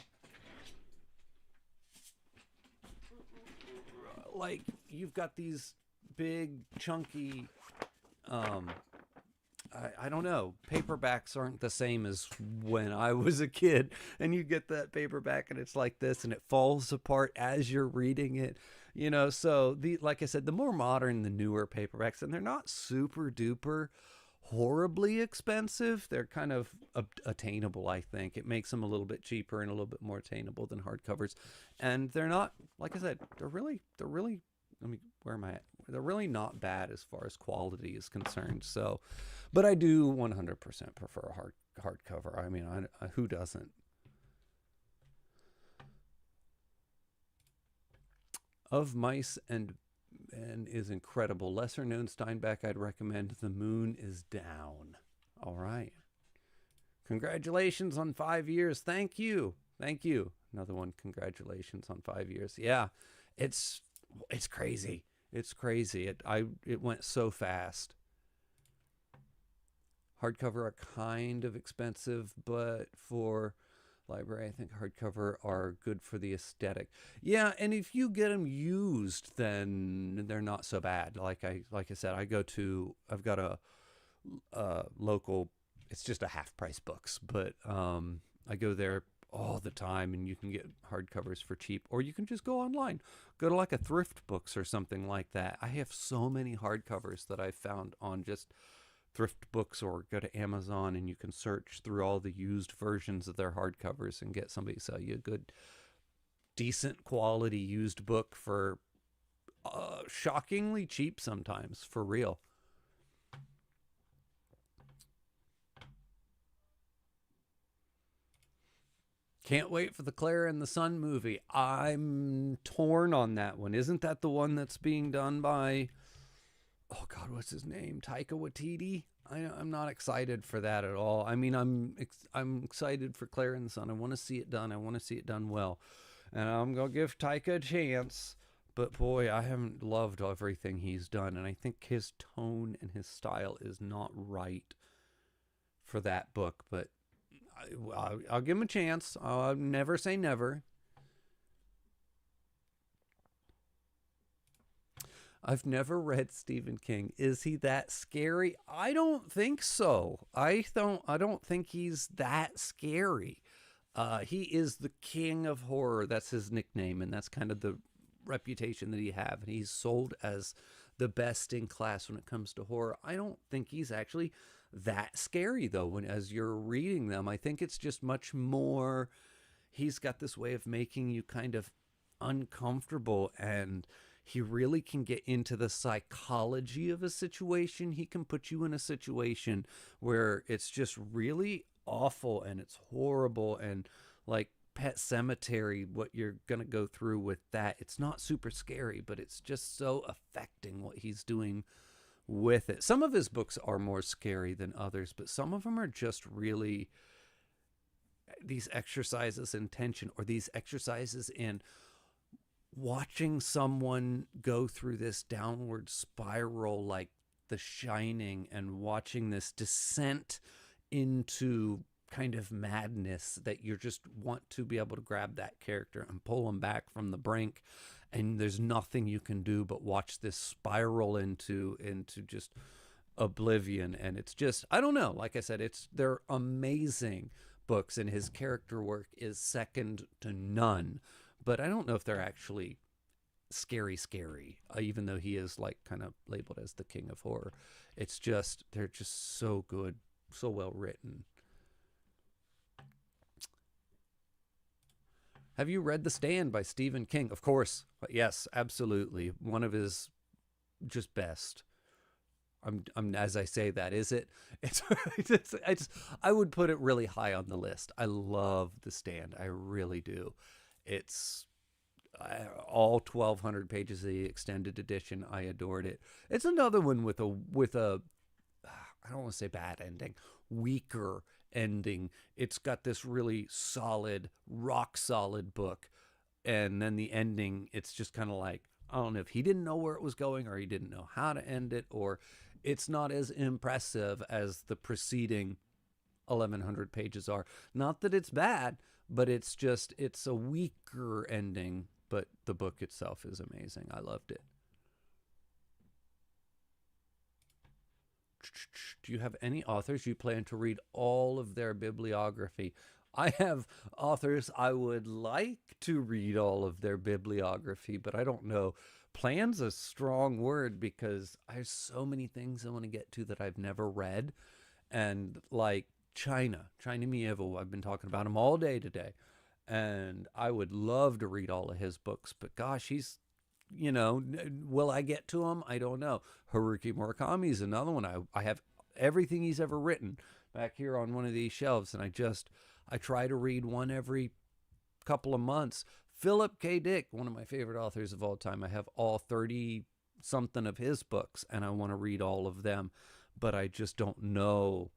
S1: like, you've got these big, chunky, I don't know, paperbacks aren't the same as when I was a kid. And you get that paperback and it's like this and it falls apart as you're reading it. So like I said, the more modern, the newer paperbacks, and they're not super duper horribly expensive. They're kind of attainable, I think. It makes them a little bit cheaper and a little bit more attainable than hardcovers. And they're not, like I said, they're really, where am I at? They're really not bad as far as quality is concerned. So, but I do 100% prefer a hardcover. I mean, who doesn't? Of Mice and is incredible. Lesser known Steinbeck, I'd recommend The Moon is Down. All right. Congratulations on 5 years. Thank you. Thank you. Another one. Congratulations on 5 years. Yeah, it's crazy. It's crazy. It went so fast. Hardcover are kind of expensive, but for library, I think hardcover are good for the aesthetic. Yeah, and if you get them used, then they're not so bad. Like I said, I've got a local. It's just a half price books, but I go there all the time, and you can get hardcovers for cheap, or you can just go online, go to like a thrift books or something like that. I have so many hardcovers that I've found on just thrift books, or go to Amazon and you can search through all the used versions of their hardcovers and get somebody to sell you a good, decent quality used book for shockingly cheap sometimes, for real. Can't wait for the Claire and the Sun movie. I'm torn on that one. Isn't that the one that's being done by, oh God, what's his name? Taika Waititi? I'm not excited for that at all. I mean, I'm excited for Claire and the Sun. I want to see it done. I want to see it done well. And I'm going to give Taika a chance. But boy, I haven't loved everything he's done. And I think his tone and his style is not right for that book. But I'll give him a chance. I'll never say never. I've never read Stephen King. Is he that scary? I don't think so. I don't think he's that scary. He is the king of horror. That's his nickname, and that's kind of the reputation that he have. And he's sold as the best in class when it comes to horror. I don't think he's actually that scary though. When as you're reading them, I think it's just much more. He's got this way of making you kind of uncomfortable, and he really can get into the psychology of a situation. He can put you in a situation where it's just really awful and it's horrible, and like Pet Cemetery, what you're going to go through with that. It's not super scary, but it's just so affecting what he's doing with it. Some of his books are more scary than others, but some of them are just really these exercises in tension, or these exercises in watching someone go through this downward spiral like The Shining, and watching this descent into kind of madness that you just want to be able to grab that character and pull them back from the brink, and there's nothing you can do but watch this spiral into just oblivion. And it's just, I don't know, like I said, they're amazing books, and his character work is second to none, but I don't know if they're actually scary, even though he is like kind of labeled as the king of horror. It's just, they're just so good, so well written. Have you read The Stand by Stephen King? Of course. Yes, absolutely. One of his just best. I'm as I say that, is it? I would put it really high on the list. I love The Stand. I really do. It's all 1,200 pages of the extended edition. I adored it. It's another one with a I don't want to say bad ending, weaker ending. It's got this really solid, rock solid book, and then the ending, it's just kind of like, I don't know if he didn't know where it was going, or he didn't know how to end it, or it's not as impressive as the preceding 1,100 pages are. Not that it's bad, but it's a weaker ending, but the book itself is amazing. I loved it. Do you have any authors you plan to read all of their bibliography? I have authors I would like to read all of their bibliography, but I don't know. Plan's a strong word, because I have so many things I want to get to that I've never read. And like China Mieville, I've been talking about him all day today. And I would love to read all of his books, but gosh, he's, will I get to him? I don't know. Haruki Murakami is another one. I have everything he's ever written back here on one of these shelves, and I try to read one every couple of months. Philip K. Dick, one of my favorite authors of all time. I have all 30 something of his books, and I want to read all of them, but I just don't know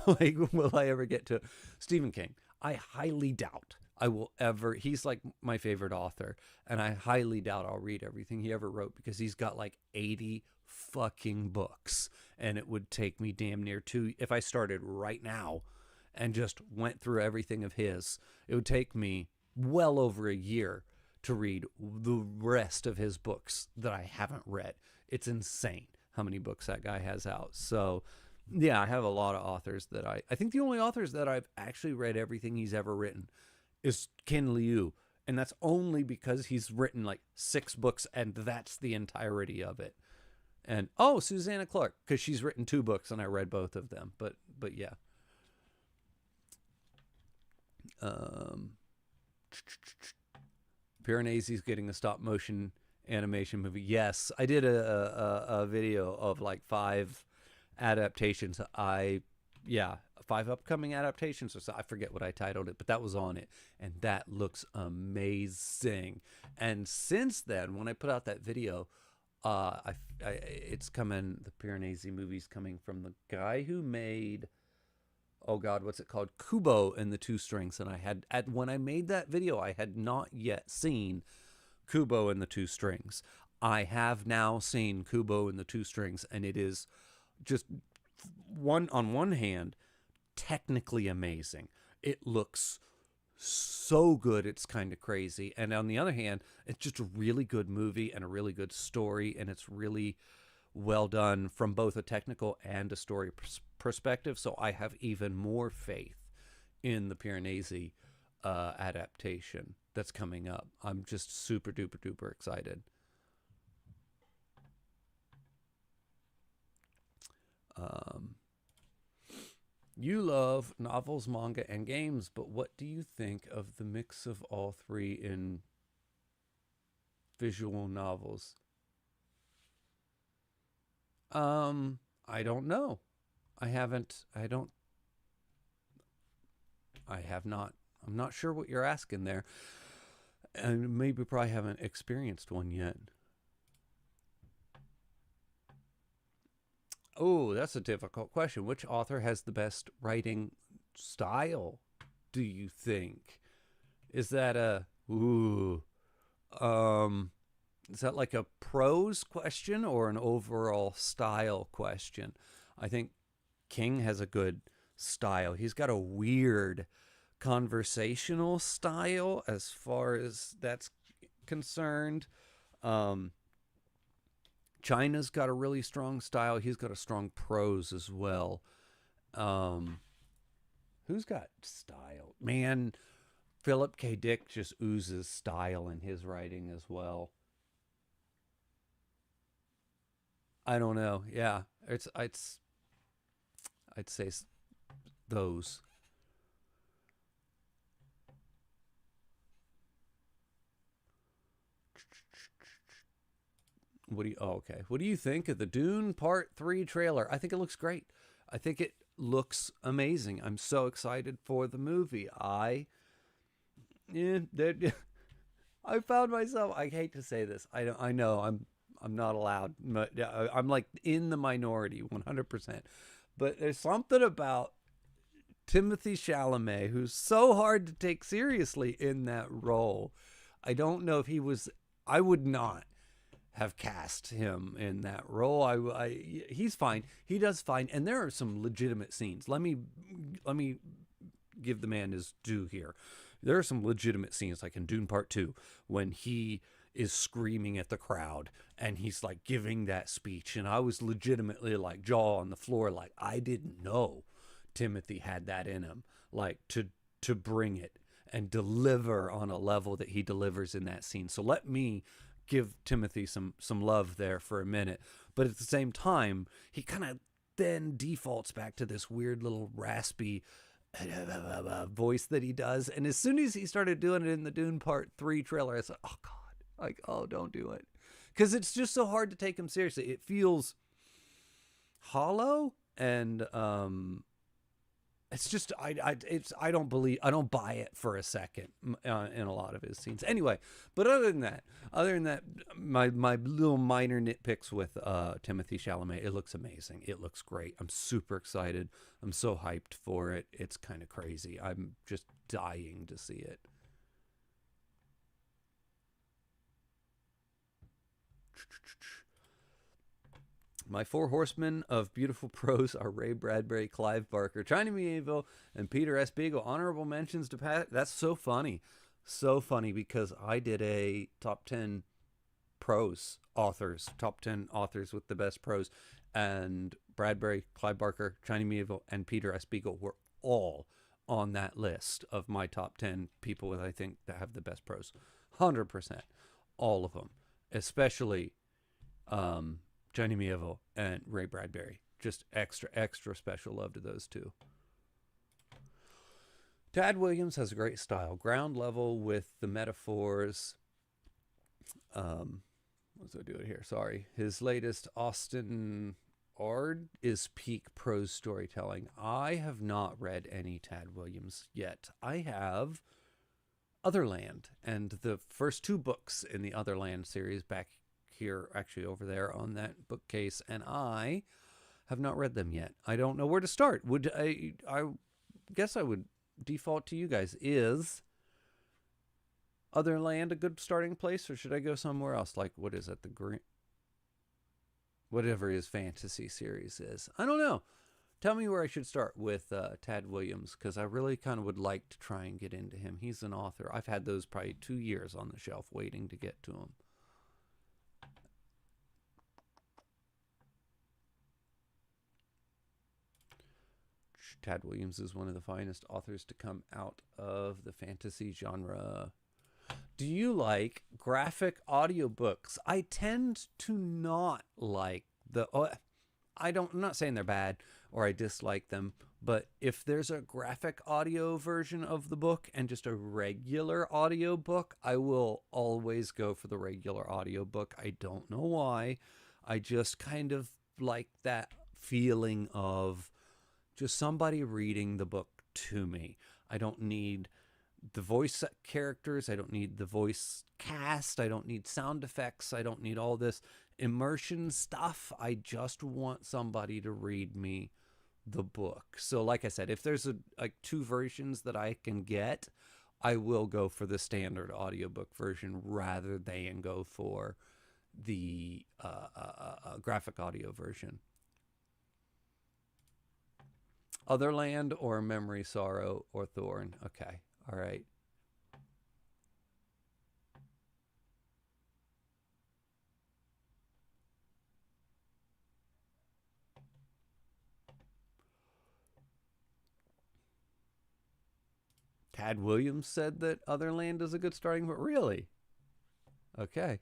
S1: Like, will I ever get to Stephen King? I highly doubt I will ever. He's like my favorite author, and I highly doubt I'll read everything he ever wrote because he's got like 80 fucking books, and it would take me damn near two if I started right now and just went through everything of his. It would take me well over a year to read the rest of his books that I haven't read. It's insane how many books that guy has out. So, yeah, I have a lot of authors that I think the only authors that I've actually read everything he's ever written is Ken Liu. And that's only because he's written like 6 books and that's the entirety of it. And Susanna Clark, because she's written 2 books and I read both of them. But yeah. Piranesi's getting a stop motion animation movie. Yes, I did a video of like 5 adaptations. 5 upcoming adaptations, or so I forget what I titled it, but that was on it, and that looks amazing. And since then, when I put out that video, it's coming. The Piranesi movie's coming from the guy who made, oh God, what's it called? Kubo and the Two Strings. And I had, when I made that video, I had not yet seen Kubo and the Two Strings. I have now seen Kubo and the Two Strings, and it is just on one hand, technically amazing. It looks so good, it's kind of crazy. And on the other hand, it's just a really good movie and a really good story, and it's really well done from both a technical and a story perspective. So I have even more faith in the Piranesi adaptation that's coming up. I'm just super duper duper excited. You love novels, manga, and games, but what do you think of the mix of all 3 in visual novels? I don't know. I have not. I'm not sure what you're asking there. And maybe probably haven't experienced one yet. Oh, that's a difficult question. Which author has the best writing style, do you think? Is that is that like a prose question or an overall style question? I think King has a good style. He's got a weird conversational style as far as that's concerned. China's got a really strong style. He's got a strong prose as well. Who's got style? Man, Philip K. Dick just oozes style in his writing as well. I don't know. Yeah, I'd say those. Okay. What do you think of the Dune Part 3 trailer? I think it looks great. I think it looks amazing. I'm so excited for the movie. I found myself, I hate to say this. I know I'm not allowed. I'm like in the minority 100%. But there's something about Timothy Chalamet, who's so hard to take seriously in that role. I don't know if I would not have cast him in that role. He's fine. He does fine. And there are some legitimate scenes. Let me give the man his due here. There are some legitimate scenes, like in Dune Part 2, when he is screaming at the crowd and he's like giving that speech. And I was legitimately like jaw on the floor. Like, I didn't know Timothy had that in him, like to bring it and deliver on a level that he delivers in that scene. So let me give Timothy some love there for a minute. But at the same time, he kind of then defaults back to this weird little raspy voice that he does. And as soon as he started doing it in the Dune Part 3 trailer, I said, oh God, like, oh, don't do it. Because it's just so hard to take him seriously. It feels hollow, and It's just I don't buy it for a second in a lot of his scenes. Anyway, but other than that, my little minor nitpicks with Timothy Chalamet, it looks amazing. It looks great. I'm super excited. I'm so hyped for it. It's kind of crazy. I'm just dying to see it. My four horsemen of beautiful prose are Ray Bradbury, Clive Barker, China Mieville, and Peter S. Beagle. Honorable mentions to Pat. That's so funny. So funny because I did a top 10 prose authors, top 10 authors with the best prose. And Bradbury, Clive Barker, China Mieville, and Peter S. Beagle were all on that list of my top 10 people that I think that have the best prose. 100%. All of them. Especially Johnny Mieville and Ray Bradbury. Just extra special love to those two. Tad Williams has a great style. Ground level with the metaphors. What's I doing here? Sorry. His latest, Austin Ard, is peak prose storytelling. I have not read any Tad Williams yet. I have Otherland and the first two books in the Otherland series back here, actually over there on that bookcase, and I have not read them yet. I don't know where to start. Would I guess I would default to you guys. Is Otherland a good starting place, or should I go somewhere else? Like, what is it? The green, whatever his fantasy series is. I don't know. Tell me where I should start with Tad Williams, because I really kind of would like to try and get into him. He's an author. I've had those probably 2 years on the shelf waiting to get to him. Tad Williams is one of the finest authors to come out of the fantasy genre. Do you like graphic audiobooks? I tend to not like the... I'm not saying they're bad or I dislike them, but if there's a graphic audio version of the book and just a regular audio book, I will always go for the regular audio book. I don't know why. I just kind of like that feeling of just somebody reading the book to me. I don't need the voice characters. I don't need the voice cast. I don't need sound effects. I don't need all this immersion stuff. I just want somebody to read me the book. So like I said, if there's like 2 versions that I can get, I will go for the standard audiobook version rather than go for the graphic audio version. Otherland or Memory, Sorrow, or Thorn. Okay. All right. Tad Williams said that Otherland is a good starting point. Really? Okay.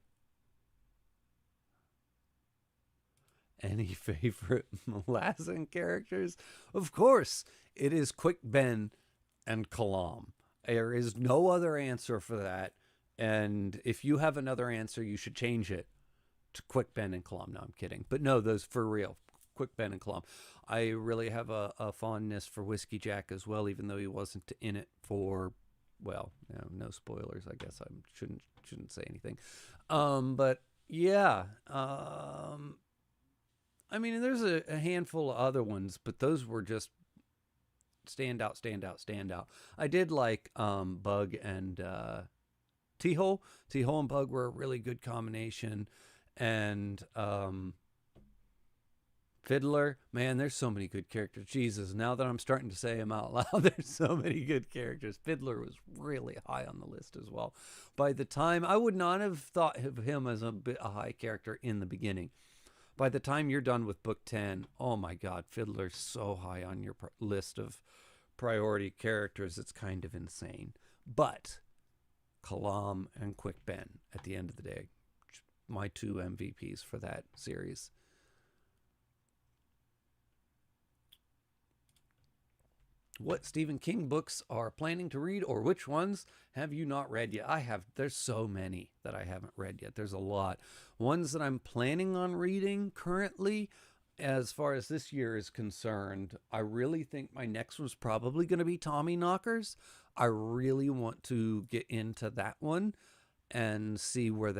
S1: Any favorite Malazan characters? Of course, it is Quick Ben and Kalam. There is no other answer for that. And if you have another answer, you should change it to Quick Ben and Kalam. No, I'm kidding. But no, those for real. Quick Ben and Kalam. I really have a fondness for Whiskey Jack as well, even though he wasn't in it for, well, no spoilers. I guess I shouldn't say anything. But yeah. I mean, there's a handful of other ones, but those were just stand out. I did like Bug and T-Hole. T-Hole and Bug were a really good combination. And Fiddler, man, there's so many good characters. Jesus, now that I'm starting to say them out loud, there's so many good characters. Fiddler was really high on the list as well. By the time, I would not have thought of him as a high character in the beginning. By the time you're done with book 10, oh my God, Fiddler's so high on your list of priority characters, it's kind of insane. But Kalam and Quick Ben, at the end of the day, my 2 MVPs for that series. What Stephen King books are planning to read, or which ones have you not read yet? There's so many that I haven't read yet. There's a lot. Ones that I'm planning on reading currently, as far as this year is concerned, I really think my next one's probably going to be Tommy Knockers. I really want to get into that one and see what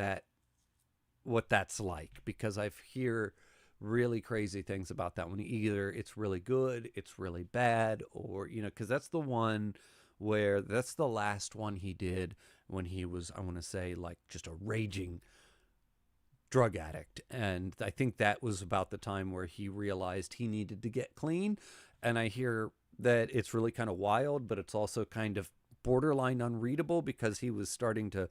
S1: that's like, because I've hear really crazy things about that one. Either it's really good, it's really bad, or because that's the one where that's the last one he did when he was, I want to say, like just a raging drug addict. And I think that was about the time where he realized he needed to get clean. And I hear that it's really kind of wild, but it's also kind of borderline unreadable because he was starting to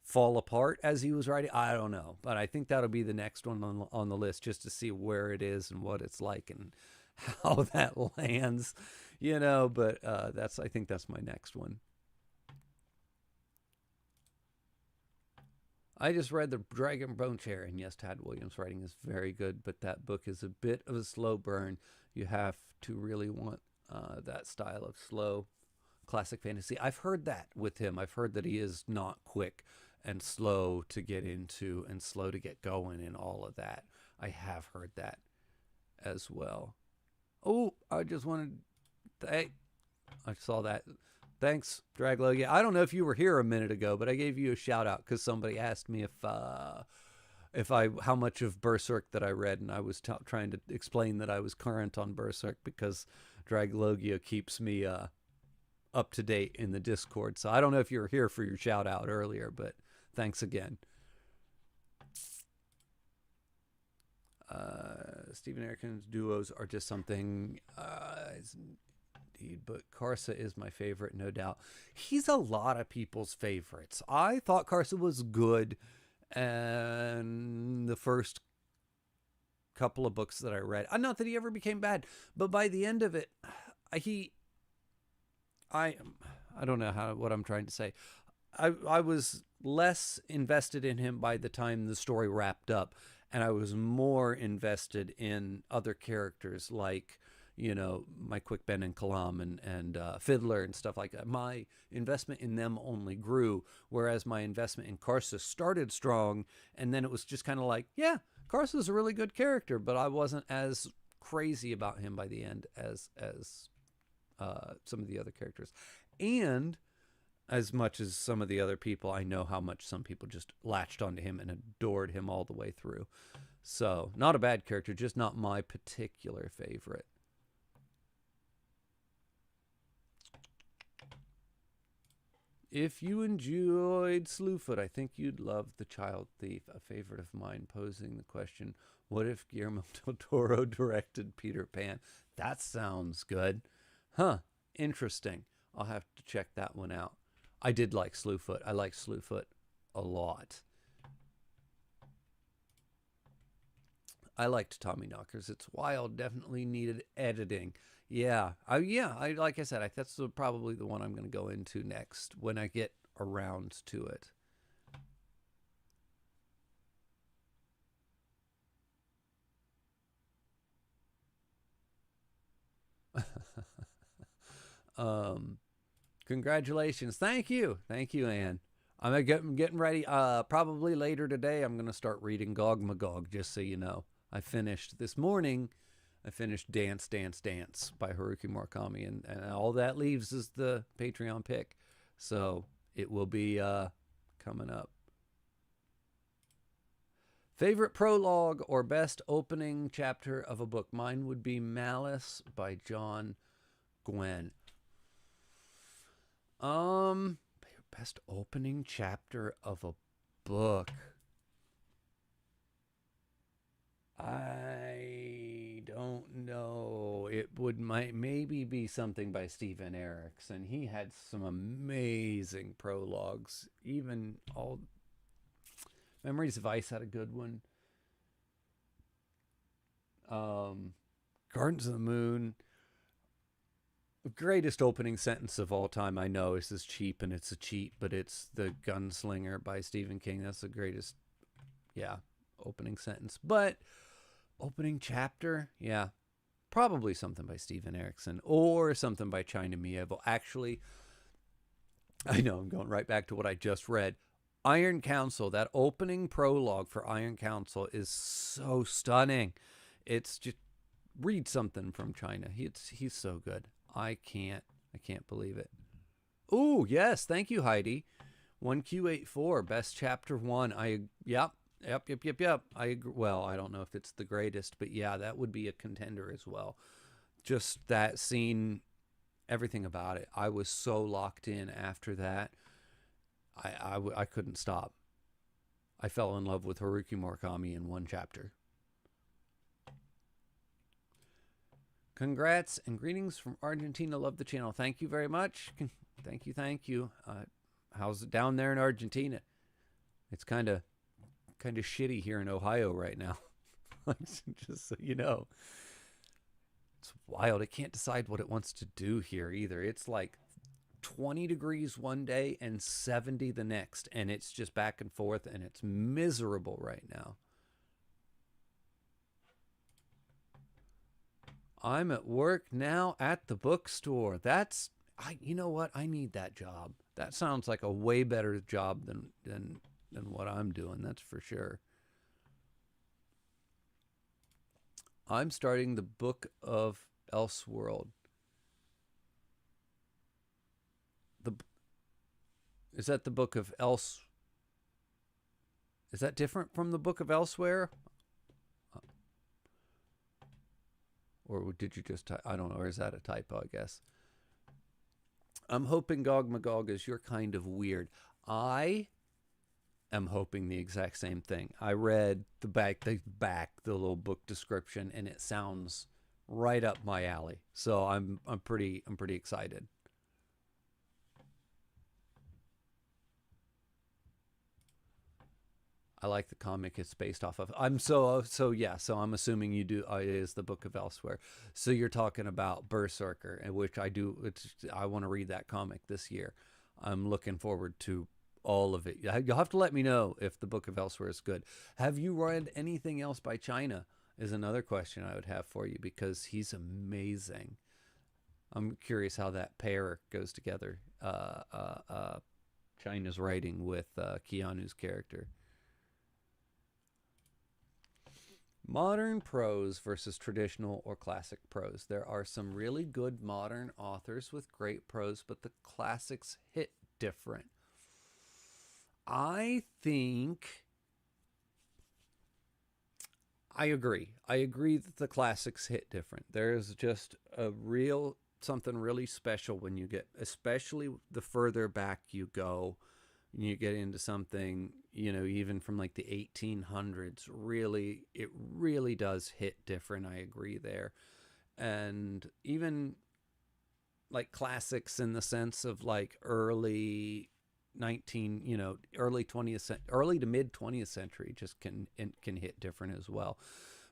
S1: fall apart as he was writing. I don't know, but I think that'll be the next one on the list, just to see where it is and what it's like and how that lands, But I think that's my next one. I just read The Dragon Bone Chair, and yes, Tad Williams' writing is very good, but that book is a bit of a slow burn. You have to really want that style of slow classic fantasy. I've heard that with him. I've heard that he is not quick and slow to get into and slow to get going and all of that. I have heard that as well. Oh, I just wanted I saw that. Thanks, Draglogia. I don't know if you were here a minute ago, but I gave you a shout out because somebody asked me how much of Berserk that I read, and I was trying to explain that I was current on Berserk because Draglogia keeps me up to date in the Discord. So I don't know if you were here for your shout out earlier, but thanks again. Stephen Eriksen's duos are just something. But Karsa is my favorite, no doubt. He's a lot of people's favorites. I thought Karsa was good, and the first couple of books that I read, not that he ever became bad, but by the end of it, I don't know what I'm trying to say. I was less invested in him by the time the story wrapped up, and I was more invested in other characters like my Quick Ben and Kalam and Fiddler and stuff like that. My investment in them only grew, whereas my investment in Karsa started strong, and then it was just kind of like, yeah, Karsa's a really good character, but I wasn't as crazy about him by the end as some of the other characters. And as much as some of the other people, I know how much some people just latched onto him and adored him all the way through. So, not a bad character, just not my particular favorite. If you enjoyed Slewfoot, I think you'd love The Child Thief, a favorite of mine, posing the question, what if Guillermo del Toro directed Peter Pan? That sounds good. Huh, interesting. I'll have to check that one out. I did like Slewfoot. I like Slewfoot a lot. I liked Tommy Knockers. It's wild. Definitely needed editing. Yeah, like I said, that's probably the one I'm going to go into next when I get around to it. Congratulations. Thank you, Anne. I'm getting ready. Probably later today, I'm going to start reading Gog Magog. Just so you know, I finished this morning. I finished Dance, Dance, Dance by Haruki Murakami, and all that leaves is the Patreon pick. So it will be coming up. Favorite prologue or best opening chapter of a book? Mine would be Malice by John Gwen. Best opening chapter of a book. I don't know. It would maybe be something by Stephen Eriksen. He had some amazing prologues. Even all Memories of Ice had a good one. Gardens of the Moon. The greatest opening sentence of all time, I know, is cheap and it's a cheat, but it's The Gunslinger by Stephen King. That's the greatest, opening sentence. But opening chapter, probably something by Stephen Eriksen or something by China Mieville. Actually, I know I'm going right back to what I just read. Iron Council, that opening prologue for Iron Council is so stunning. it's just read something from China. He's so good. I can't believe it. Oh, yes, thank you, Heidi. 1Q84, best chapter 1. Yep. I agree. Well, I don't know if it's the greatest, but yeah, that would be a contender as well. Just that scene, everything about it. I was so locked in after that. I couldn't stop. I fell in love with Haruki Murakami in one chapter. Congrats and greetings from Argentina. Love the channel. Thank you very much. Thank you. How's it down there in Argentina? It's kind of shitty here in Ohio right now. Just so you know. It's wild. It can't decide what it wants to do here either. It's like 20 degrees one day and 70 the next, and it's just back and forth, and it's miserable right now. I'm at work now at the bookstore. You know what? I need that job. That sounds like a way better job than what I'm doing. That's for sure. I'm starting the Book of Elseworld. Is that the Book of Else? Is that different from the Book of Elsewhere? Or did you just I don't know, or is that a typo, I guess? I'm hoping Gog Magog is your kind of weird. I am hoping the exact same thing. I read the little book description, and it sounds right up my alley. So I'm pretty excited. I like the comic it's based off of. So I'm assuming you do. It is the Book of Elsewhere. So you're talking about Berserker, which I do. I want to read that comic this year. I'm looking forward to all of it. You'll have to let me know if the Book of Elsewhere is good. Have you read anything else by China? Is another question I would have for you, because he's amazing. I'm curious how that pair goes together. China's writing with Keanu's character. Modern prose versus traditional or classic prose. There are some really good modern authors with great prose, but the classics hit different. I think I agree. I agree that the classics hit different. There's just something really special when you get, especially the further back you go, and you get into something, even from like the 1800s, it really does hit different. I agree there. And even like classics in the sense of like early to mid 20th century just can hit different as well.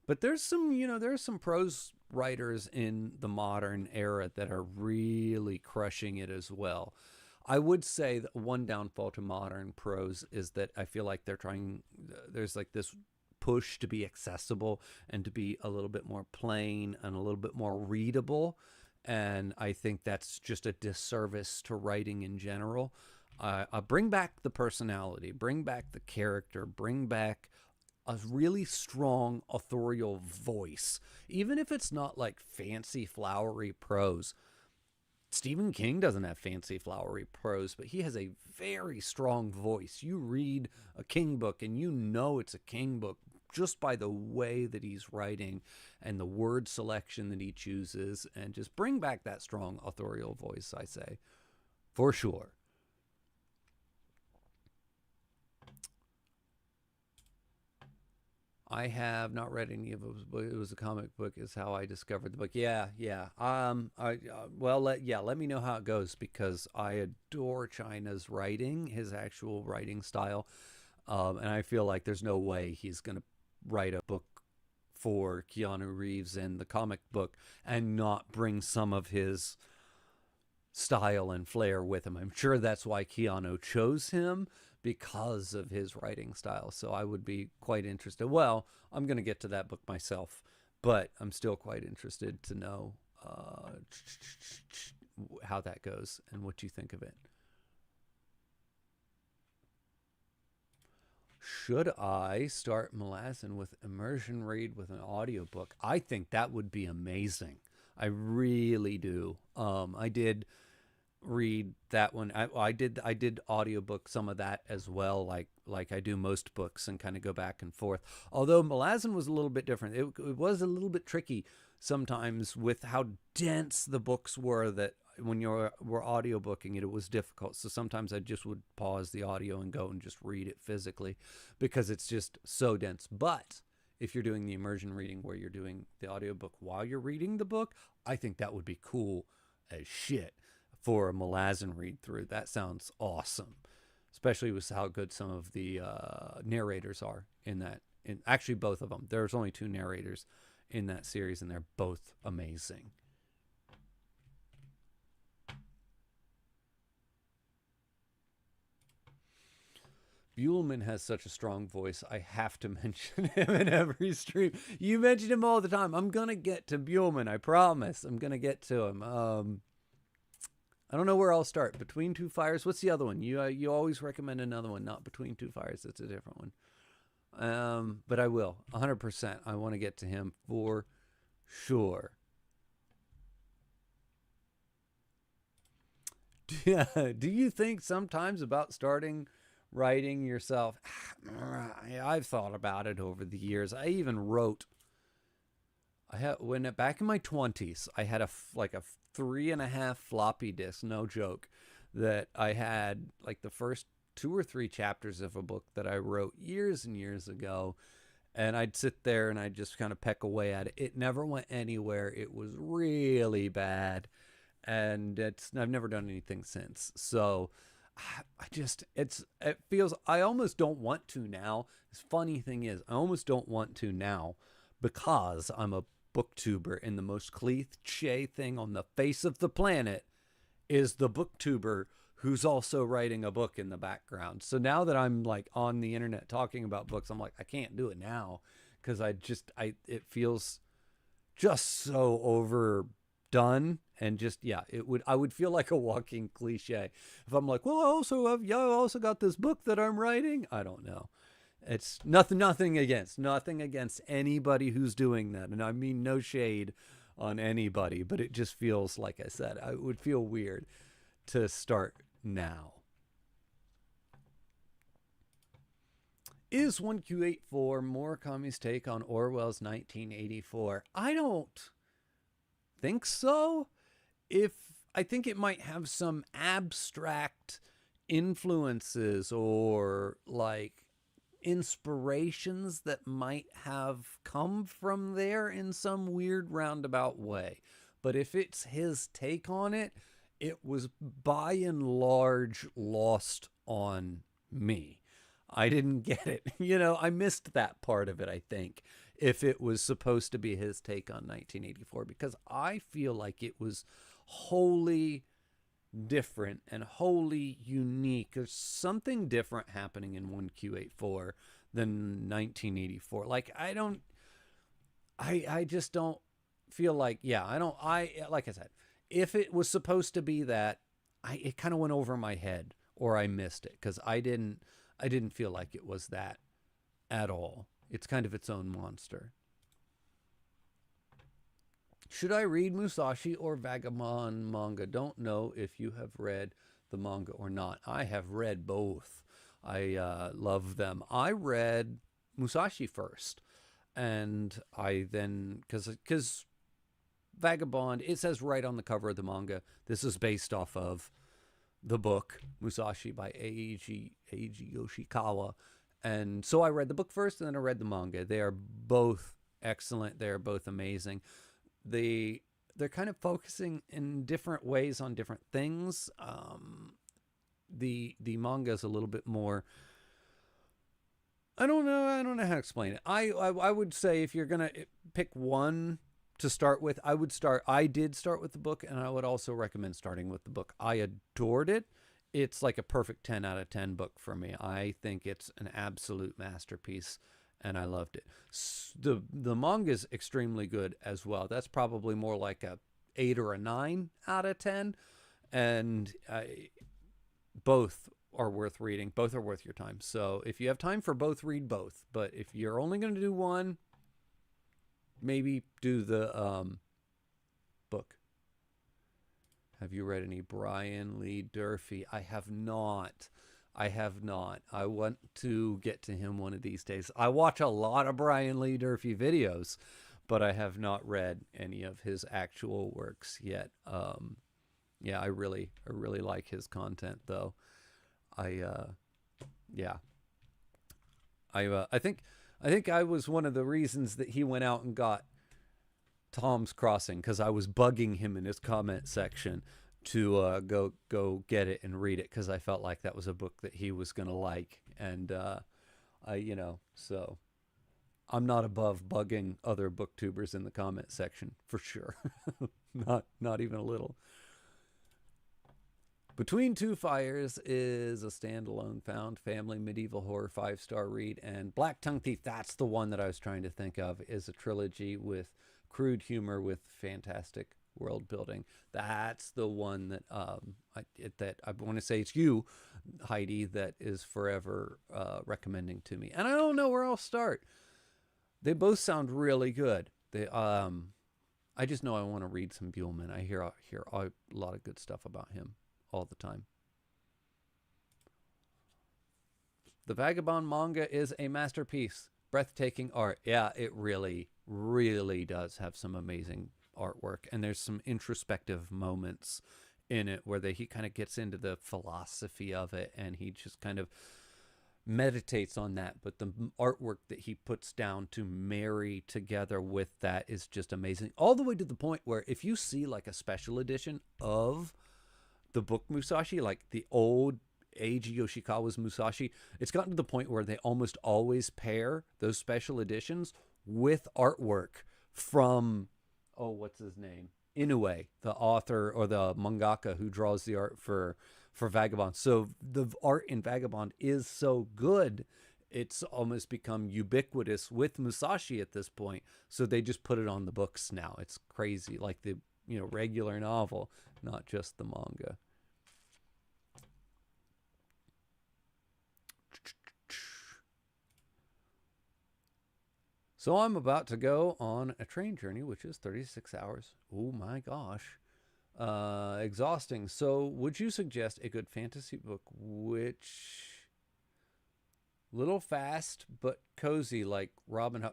S1: But there's some prose writers in the modern era that are really crushing it as well. I would say that one downfall to modern prose is that I feel like there's like this push to be accessible and to be a little bit more plain and a little bit more readable. And I think that's just a disservice to writing in general. Bring back the personality, bring back the character, bring back a really strong authorial voice. Even if it's not like fancy, flowery prose. Stephen King doesn't have fancy, flowery prose, but he has a very strong voice. You read a King book and you know it's a King book just by the way that he's writing and the word selection that he chooses, and just bring back that strong authorial voice, I say, for sure. I have not read any of those, but it was a comic book is how I discovered the book. Yeah. Let me know how it goes, because I adore China's writing, his actual writing style. And I feel like there's no way he's going to write a book for Keanu Reeves in the comic book and not bring some of his style and flair with him. I'm sure that's why Keanu chose him, because of his writing style. So I would be quite interested. Well, I'm going to get to that book myself, but I'm still quite interested to know how that goes and what you think of it. Should I start Malazan with immersion read with an audiobook? I think that would be amazing. I really do. I did read that one. I did audiobook some of that as well, like I do most books, and kind of go back and forth. Although Malazan was a little bit different. It was a little bit tricky sometimes with how dense the books were, that when were audiobooking it, it was difficult. So sometimes I just would pause the audio and go and just read it physically because it's just so dense. But if you're doing the immersion reading where you're doing the audiobook while you're reading the book, I think that would be cool as shit for a Malazan read through. That sounds awesome, especially with how good some of the narrators are in that. In actually both of them. There's only 2 narrators in that series, and they're both amazing. Buellman has such a strong voice. I have to mention him in every stream. You mention him all the time. I'm going to get to Buellman. I promise. I'm going to get to him. I don't know where I'll start. Between Two Fires. What's the other one? You always recommend another one, not Between Two Fires. It's a different one. But I will. 100%. I want to get to him for sure. Do you think sometimes about starting writing yourself? I've thought about it over the years. I even wrote. Back in my 20s, I had a 3.5 floppy disk, no joke, that I had like the first 2 or 3 chapters of a book that I wrote years and years ago, and I'd sit there and I'd just kind of peck away at it. It never went anywhere. It was really bad, and I've never done anything since. So it feels, I almost don't want to now. The funny thing is, I almost don't want to now because I'm a booktuber, and the most cliche thing on the face of the planet is the booktuber who's also writing a book in the background. So now that I'm like on the internet talking about books, I'm like, I can't do it now because it feels just so overdone. And just, yeah, I would feel like a walking cliche if I'm like, well, I also got this book that I'm writing. I don't know. It's nothing against anybody who's doing that. And I mean, no shade on anybody, but it just feels, like I said, it would feel weird to start now. Is 1Q84 Murakami's take on Orwell's 1984? I don't think so. I think it might have some abstract influences or like inspirations that might have come from there in some weird roundabout way. But if it's his take on it, it was by and large lost on me. I didn't get it. I missed that part of it, I think, if it was supposed to be his take on 1984, because I feel like it was wholly different and wholly unique. There's something different happening in 1Q84 than 1984. Like, I just don't feel like, like I said, if it was supposed to be that, it kind of went over my head, or I missed it, because I didn't feel like it was that at all. It's kind of its own monster. Should I read Musashi or Vagabond manga? Don't know if you have read the manga or not. I have read both. I love them. I read Musashi first, and I then, because Vagabond, it says right on the cover of the manga, this is based off of the book Musashi by Eiji Yoshikawa. And so I read the book first, and then I read the manga. They are both excellent. They are both amazing. They're kind of focusing in different ways on different things. The manga is a little bit more, I don't know how to explain it. I would say if you're gonna pick one to start with, I did start with the book, and I would also recommend starting with the book. I adored it. It's like a perfect 10 out of 10 book for me. I think it's an absolute masterpiece, and I loved it. The manga is extremely good as well. That's probably more like a 8 or a 9 out of 10. And both are worth reading. Both are worth your time. So if you have time for both, read both. But if you're only going to do one, maybe do the book. Have you read any Brian Lee Durfee? I have not. I want to get to him one of these days. I watch a lot of Brian Lee Durfee videos, but I have not read any of his actual works yet. Yeah, I really like his content though. Yeah. I think I was one of the reasons that he went out and got Tom's Crossing, because I was bugging him in his comment section to go get it and read it, because I felt like that was a book that he was gonna like, and so I'm not above bugging other booktubers in the comment section for sure. Not even a little. Between Two Fires is a standalone found family medieval horror 5-star read, and Black Tongue Thief, that's the one that I was trying to think of, is a trilogy with crude humor with fantastic world building. That's the one that I want to say it's you, Heidi, that is forever recommending to me, and I don't know where I'll start. They both sound really good. I just know I want to read some Buhlman. I hear a lot of good stuff about him all the time. The Vagabond manga is a masterpiece. Breathtaking art. Yeah, it really does have some amazing artwork, and there's some introspective moments in it where he kind of gets into the philosophy of it, and he just kind of meditates on that, but the artwork that he puts down to marry together with that is just amazing, all the way to the point where if you see like a special edition of the book Musashi, like the old Eiji Yoshikawa's Musashi, it's gotten to the point where they almost always pair those special editions with artwork from, what's his name? Inoue, the author or the mangaka who draws the art for Vagabond. So the art in Vagabond is so good, it's almost become ubiquitous with Musashi at this point. So they just put it on the books now. It's crazy, like the regular novel, not just the manga. So I'm about to go on a train journey, which is 36 hours. Oh my gosh. Exhausting. So would you suggest a good fantasy book which little fast but cozy, like Robin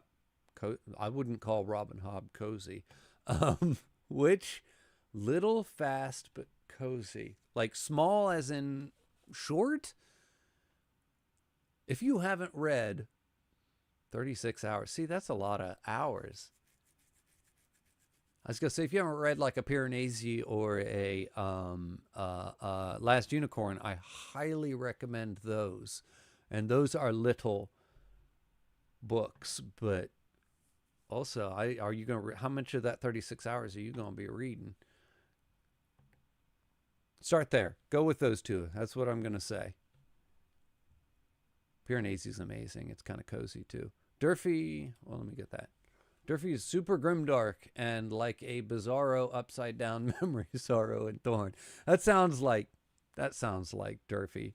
S1: Hood? I wouldn't call Robin Hood cozy. Which little fast but cozy, like small as in short? If you haven't read 36 hours. See, that's a lot of hours. I was going to say, if you haven't read like a Piranesi or a Last Unicorn, I highly recommend those. And those are little books, but also, are you going to, how much of that 36 hours are you going to be reading? Start there. Go with those two. That's what I'm going to say. Piranesi is amazing. It's kind of cozy too. Durfee, well, let me get that. Durfee is super grimdark and like a bizarro upside down memory, sorrow and thorn. That sounds like Durfee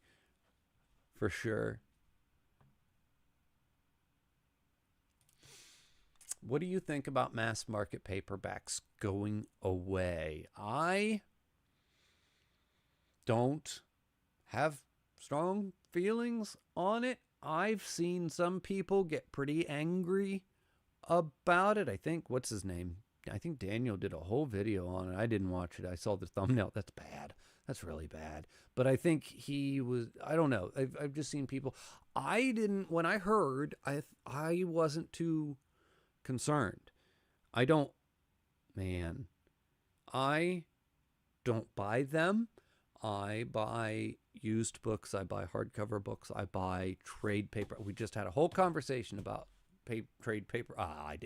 S1: for sure. What do you think about mass market paperbacks going away? I don't have strong feelings on it. I've seen some people get pretty angry about it. I think, what's his name? I think Daniel did a whole video on it. I didn't watch it. I saw the thumbnail. That's bad. That's really bad. But I think he was, I don't know. I've just seen people. When I heard, I wasn't too concerned. I don't buy them. I buy used books. I buy hardcover books. I buy trade paper. We just had a whole conversation about trade paper. I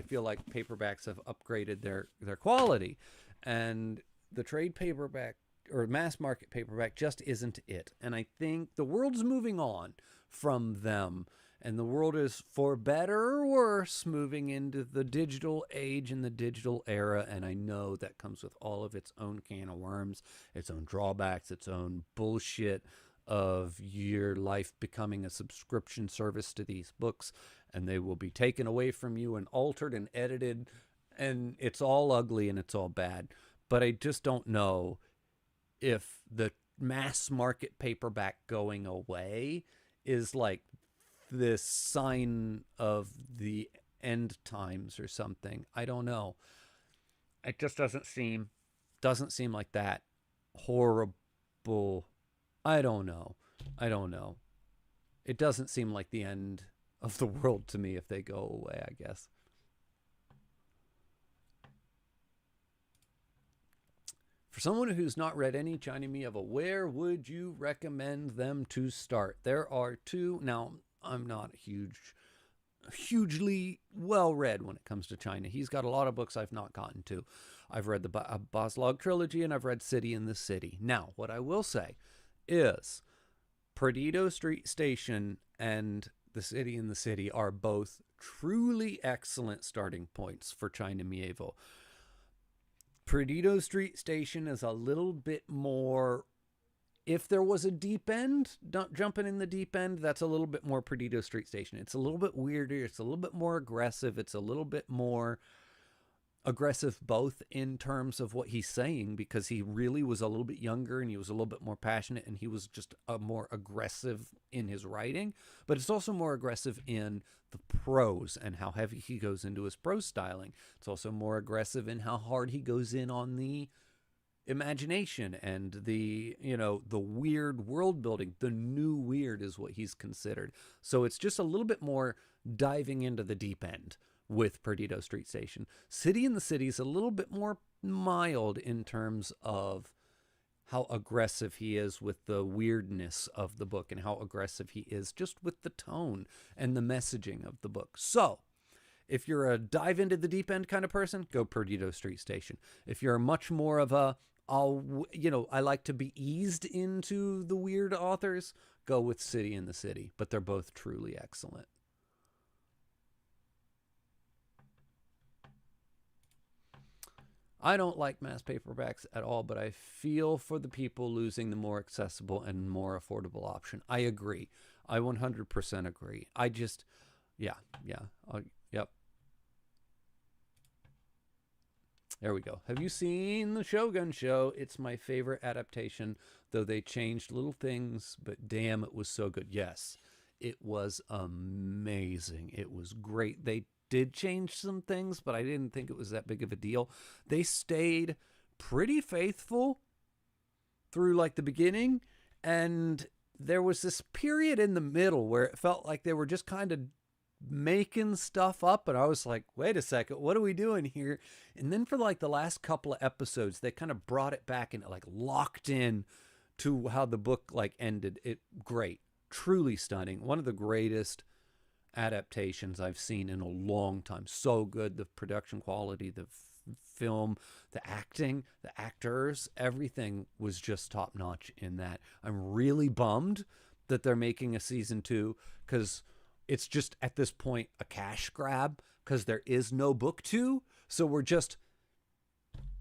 S1: feel like paperbacks have upgraded their quality, and the trade paperback or mass market paperback just isn't it. And I think the world's moving on from them, and the world is, for better or worse, moving into the digital age and the digital era. And I know that comes with all of its own can of worms, its own drawbacks, its own bullshit. of your life becoming a subscription service to these books, and they will be taken away from you and altered and edited, and it's all ugly and it's all bad. But I just don't know if the mass market paperback going away is like this sign of the end times or something. I don't know. It just doesn't seem like that horrible. I don't know. I don't know. It doesn't seem like the end of the world to me if they go away, I guess. For someone who's not read any China Mieva, where would you recommend them to start? There are two. Now, I'm not hugely well read when it comes to China. He's got a lot of books I've not gotten to. I've read the Boslog trilogy and I've read City in the City. Now, what I will say is Perdido Street Station and The City in the City are both truly excellent starting points for China Mieville. Perdido Street Station is a little bit more, if there was a deep end, jumping in the deep end, that's a little bit more Perdido Street Station. It's a little bit weirder. It's a little bit more aggressive. It's a little bit more aggressive both in terms of what he's saying, because he really was a little bit younger and he was a little bit more passionate and he was just more aggressive in his writing, but it's also more aggressive in the prose and how heavy he goes into his prose styling. It's also more aggressive in how hard he goes in on the imagination and the weird world building. The new weird is what he's considered. So it's just a little bit more diving into the deep end with Perdido Street Station. City in the City is a little bit more mild in terms of how aggressive he is with the weirdness of the book and how aggressive he is just with the tone and the messaging of the book. So if you're a dive into the deep end kind of person, go Perdido Street Station. If you're much more of a, I like to be eased into the weird authors, go with City in the City. But they're both truly excellent. I don't like mass paperbacks at all, but I feel for the people losing the more accessible and more affordable option. I agree. I 100% agree. I just, yeah. Yep. There we go. Have you seen the Shogun Show? It's my favorite adaptation, though they changed little things, but damn, it was so good. Yes, it was amazing. It was great. They did change some things, but I didn't think it was that big of a deal. They stayed pretty faithful through like the beginning, and there was this period in the middle where it felt like they were just kind of making stuff up, and I was like, wait a second, what are we doing here? And then for like the last couple of episodes, they kind of brought it back and it like locked in to how the book like ended. It great, truly stunning, one of the greatest adaptations I've seen in a long time. So good. The production quality, the film, the acting, the actors, everything was just top notch in that. I'm really bummed that they're making a season 2, because it's just at this point a cash grab, because there is no book 2. So we're just,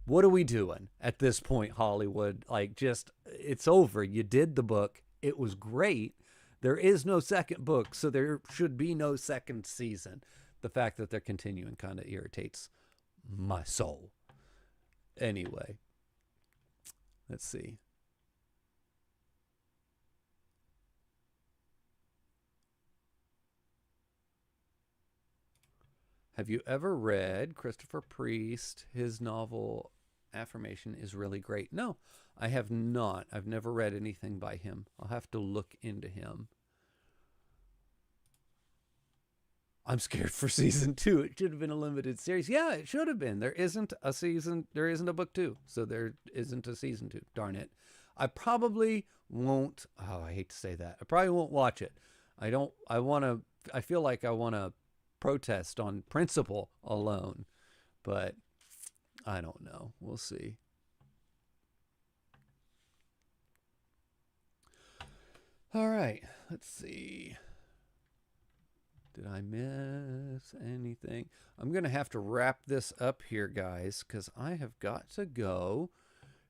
S1: what are we doing at this point, Hollywood? Like, just, it's over. You did the book. It was great. There is no second book, so there should be no second season. The fact that they're continuing kind of irritates my soul. Anyway, let's see. Have you ever read Christopher Priest? His novel Affirmation is really great. No, I have not. I've never read anything by him. I'll have to look into him. I'm scared for season 2. It should have been a limited series. Yeah, it should have been. There isn't a season. There isn't a book 2. So there isn't a season 2. Darn it. I probably won't. Oh, I hate to say that. I probably won't watch it. I feel like I want to protest on principle alone. But I don't know. We'll see. All right. Let's see. Did I miss anything? I'm going to have to wrap this up here, guys, because I have got to go.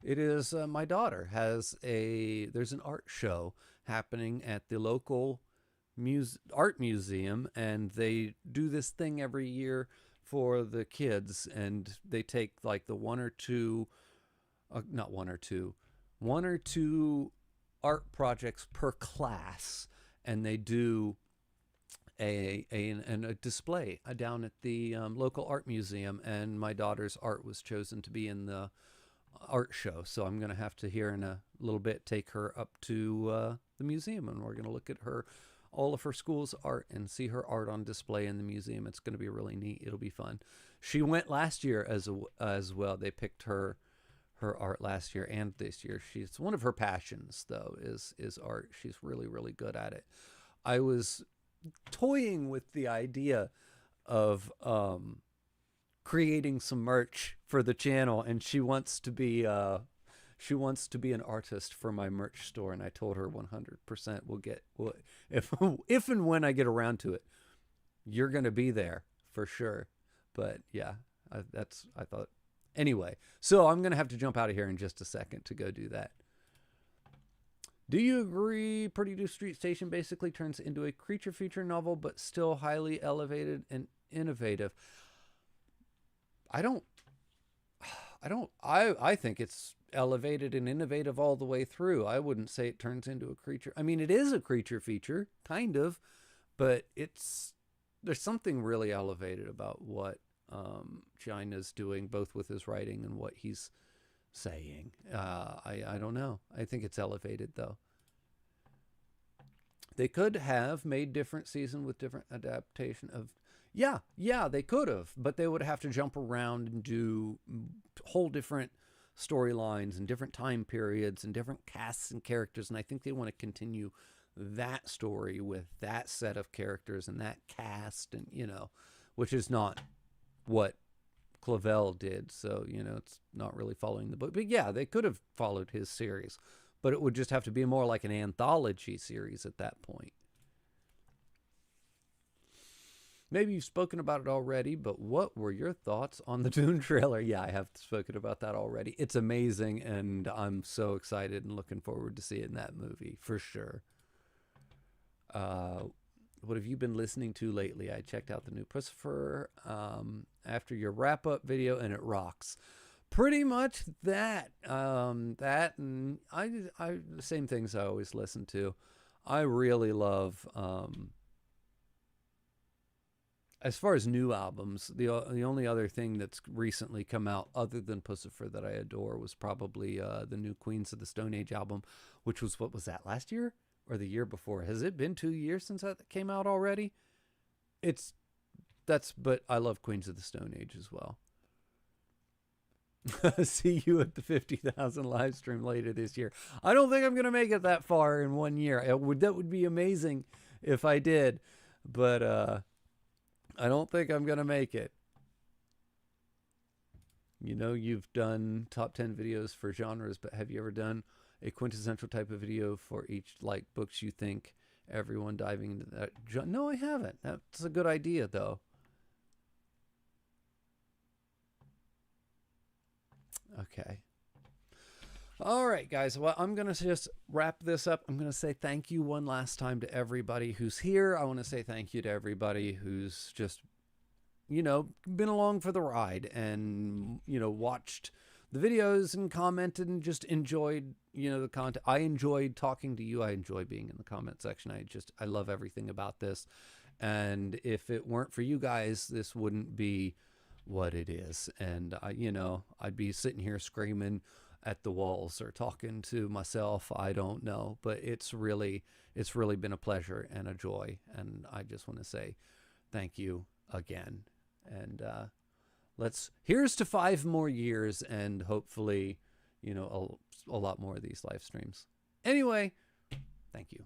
S1: It is my daughter has there's an art show happening at the local art museum, and they do this thing every year for the kids, and they take like the one or two art projects per class, and they do a display down at the local art museum, and my daughter's art was chosen to be in the art show. So I'm going to have to, here in a little bit, take her up to the museum, and we're going to look at all of her school's art and see her art on display in the museum. It's going to be really neat. It'll be fun. She went last year as well. They picked her art last year and this year. She's one of her passions, though, is art. She's really, really good at it. I was toying with the idea of creating some merch for the channel, and she wants to be an artist for my merch store, and I told her 100% if and when I get around to it, you're going to be there for sure. But yeah, I thought anyway. So I'm going to have to jump out of here in just a second to go do that. Do you agree Pretty Do Street Station basically turns into a creature feature novel, but still highly elevated and innovative? I think it's elevated and innovative all the way through. I wouldn't say it turns into a creature. I mean, it is a creature feature, kind of, but there's something really elevated about what China's doing, both with his writing and what he's saying. I don't know. I think it's elevated, though. They could have made different season with different adaptation of... Yeah, they could have, but they would have to jump around and do whole different storylines and different time periods and different casts and characters, and I think they want to continue that story with that set of characters and that cast, and which is not what Clavel did, so it's not really following the book. But yeah, they could have followed his series, but it would just have to be more like an anthology series at that point. Maybe you've spoken about it already, but what were your thoughts on the Dune trailer? Yeah, I have spoken about that already. It's amazing, and I'm so excited and looking forward to seeing that movie for sure. What have you been listening to lately? I checked out the new Pussifer after your wrap-up video, and it rocks. Pretty much that. That, and I the same things I always listen to. I really love... as far as new albums, the only other thing that's recently come out other than Pussifer that I adore was probably the new Queens of the Stone Age album, which was, what was that, last year or the year before? Has it been 2 years since that came out already? But I love Queens of the Stone Age as well. See you at the 50,000 live stream later this year. I don't think I'm going to make it that far in 1 year. That would be amazing if I did, but I don't think I'm going to make it. You've done top 10 videos for genres, but have you ever done a quintessential type of video for each, like books you think everyone diving into that? No, I haven't. That's a good idea, though. Okay. All right, guys. Well, I'm going to just wrap this up. I'm going to say thank you one last time to everybody who's here. I want to say thank you to everybody who's just, been along for the ride and, watched the videos and commented and just enjoyed, the content. I enjoyed talking to you. I enjoy being in the comment section. I love everything about this. And if it weren't for you guys, this wouldn't be what it is. And I'd be sitting here screaming at the walls or talking to myself. I don't know, but it's really been a pleasure and a joy. And I just want to say thank you again. And here's to 5 more years, and hopefully, a lot more of these live streams. Anyway, thank you.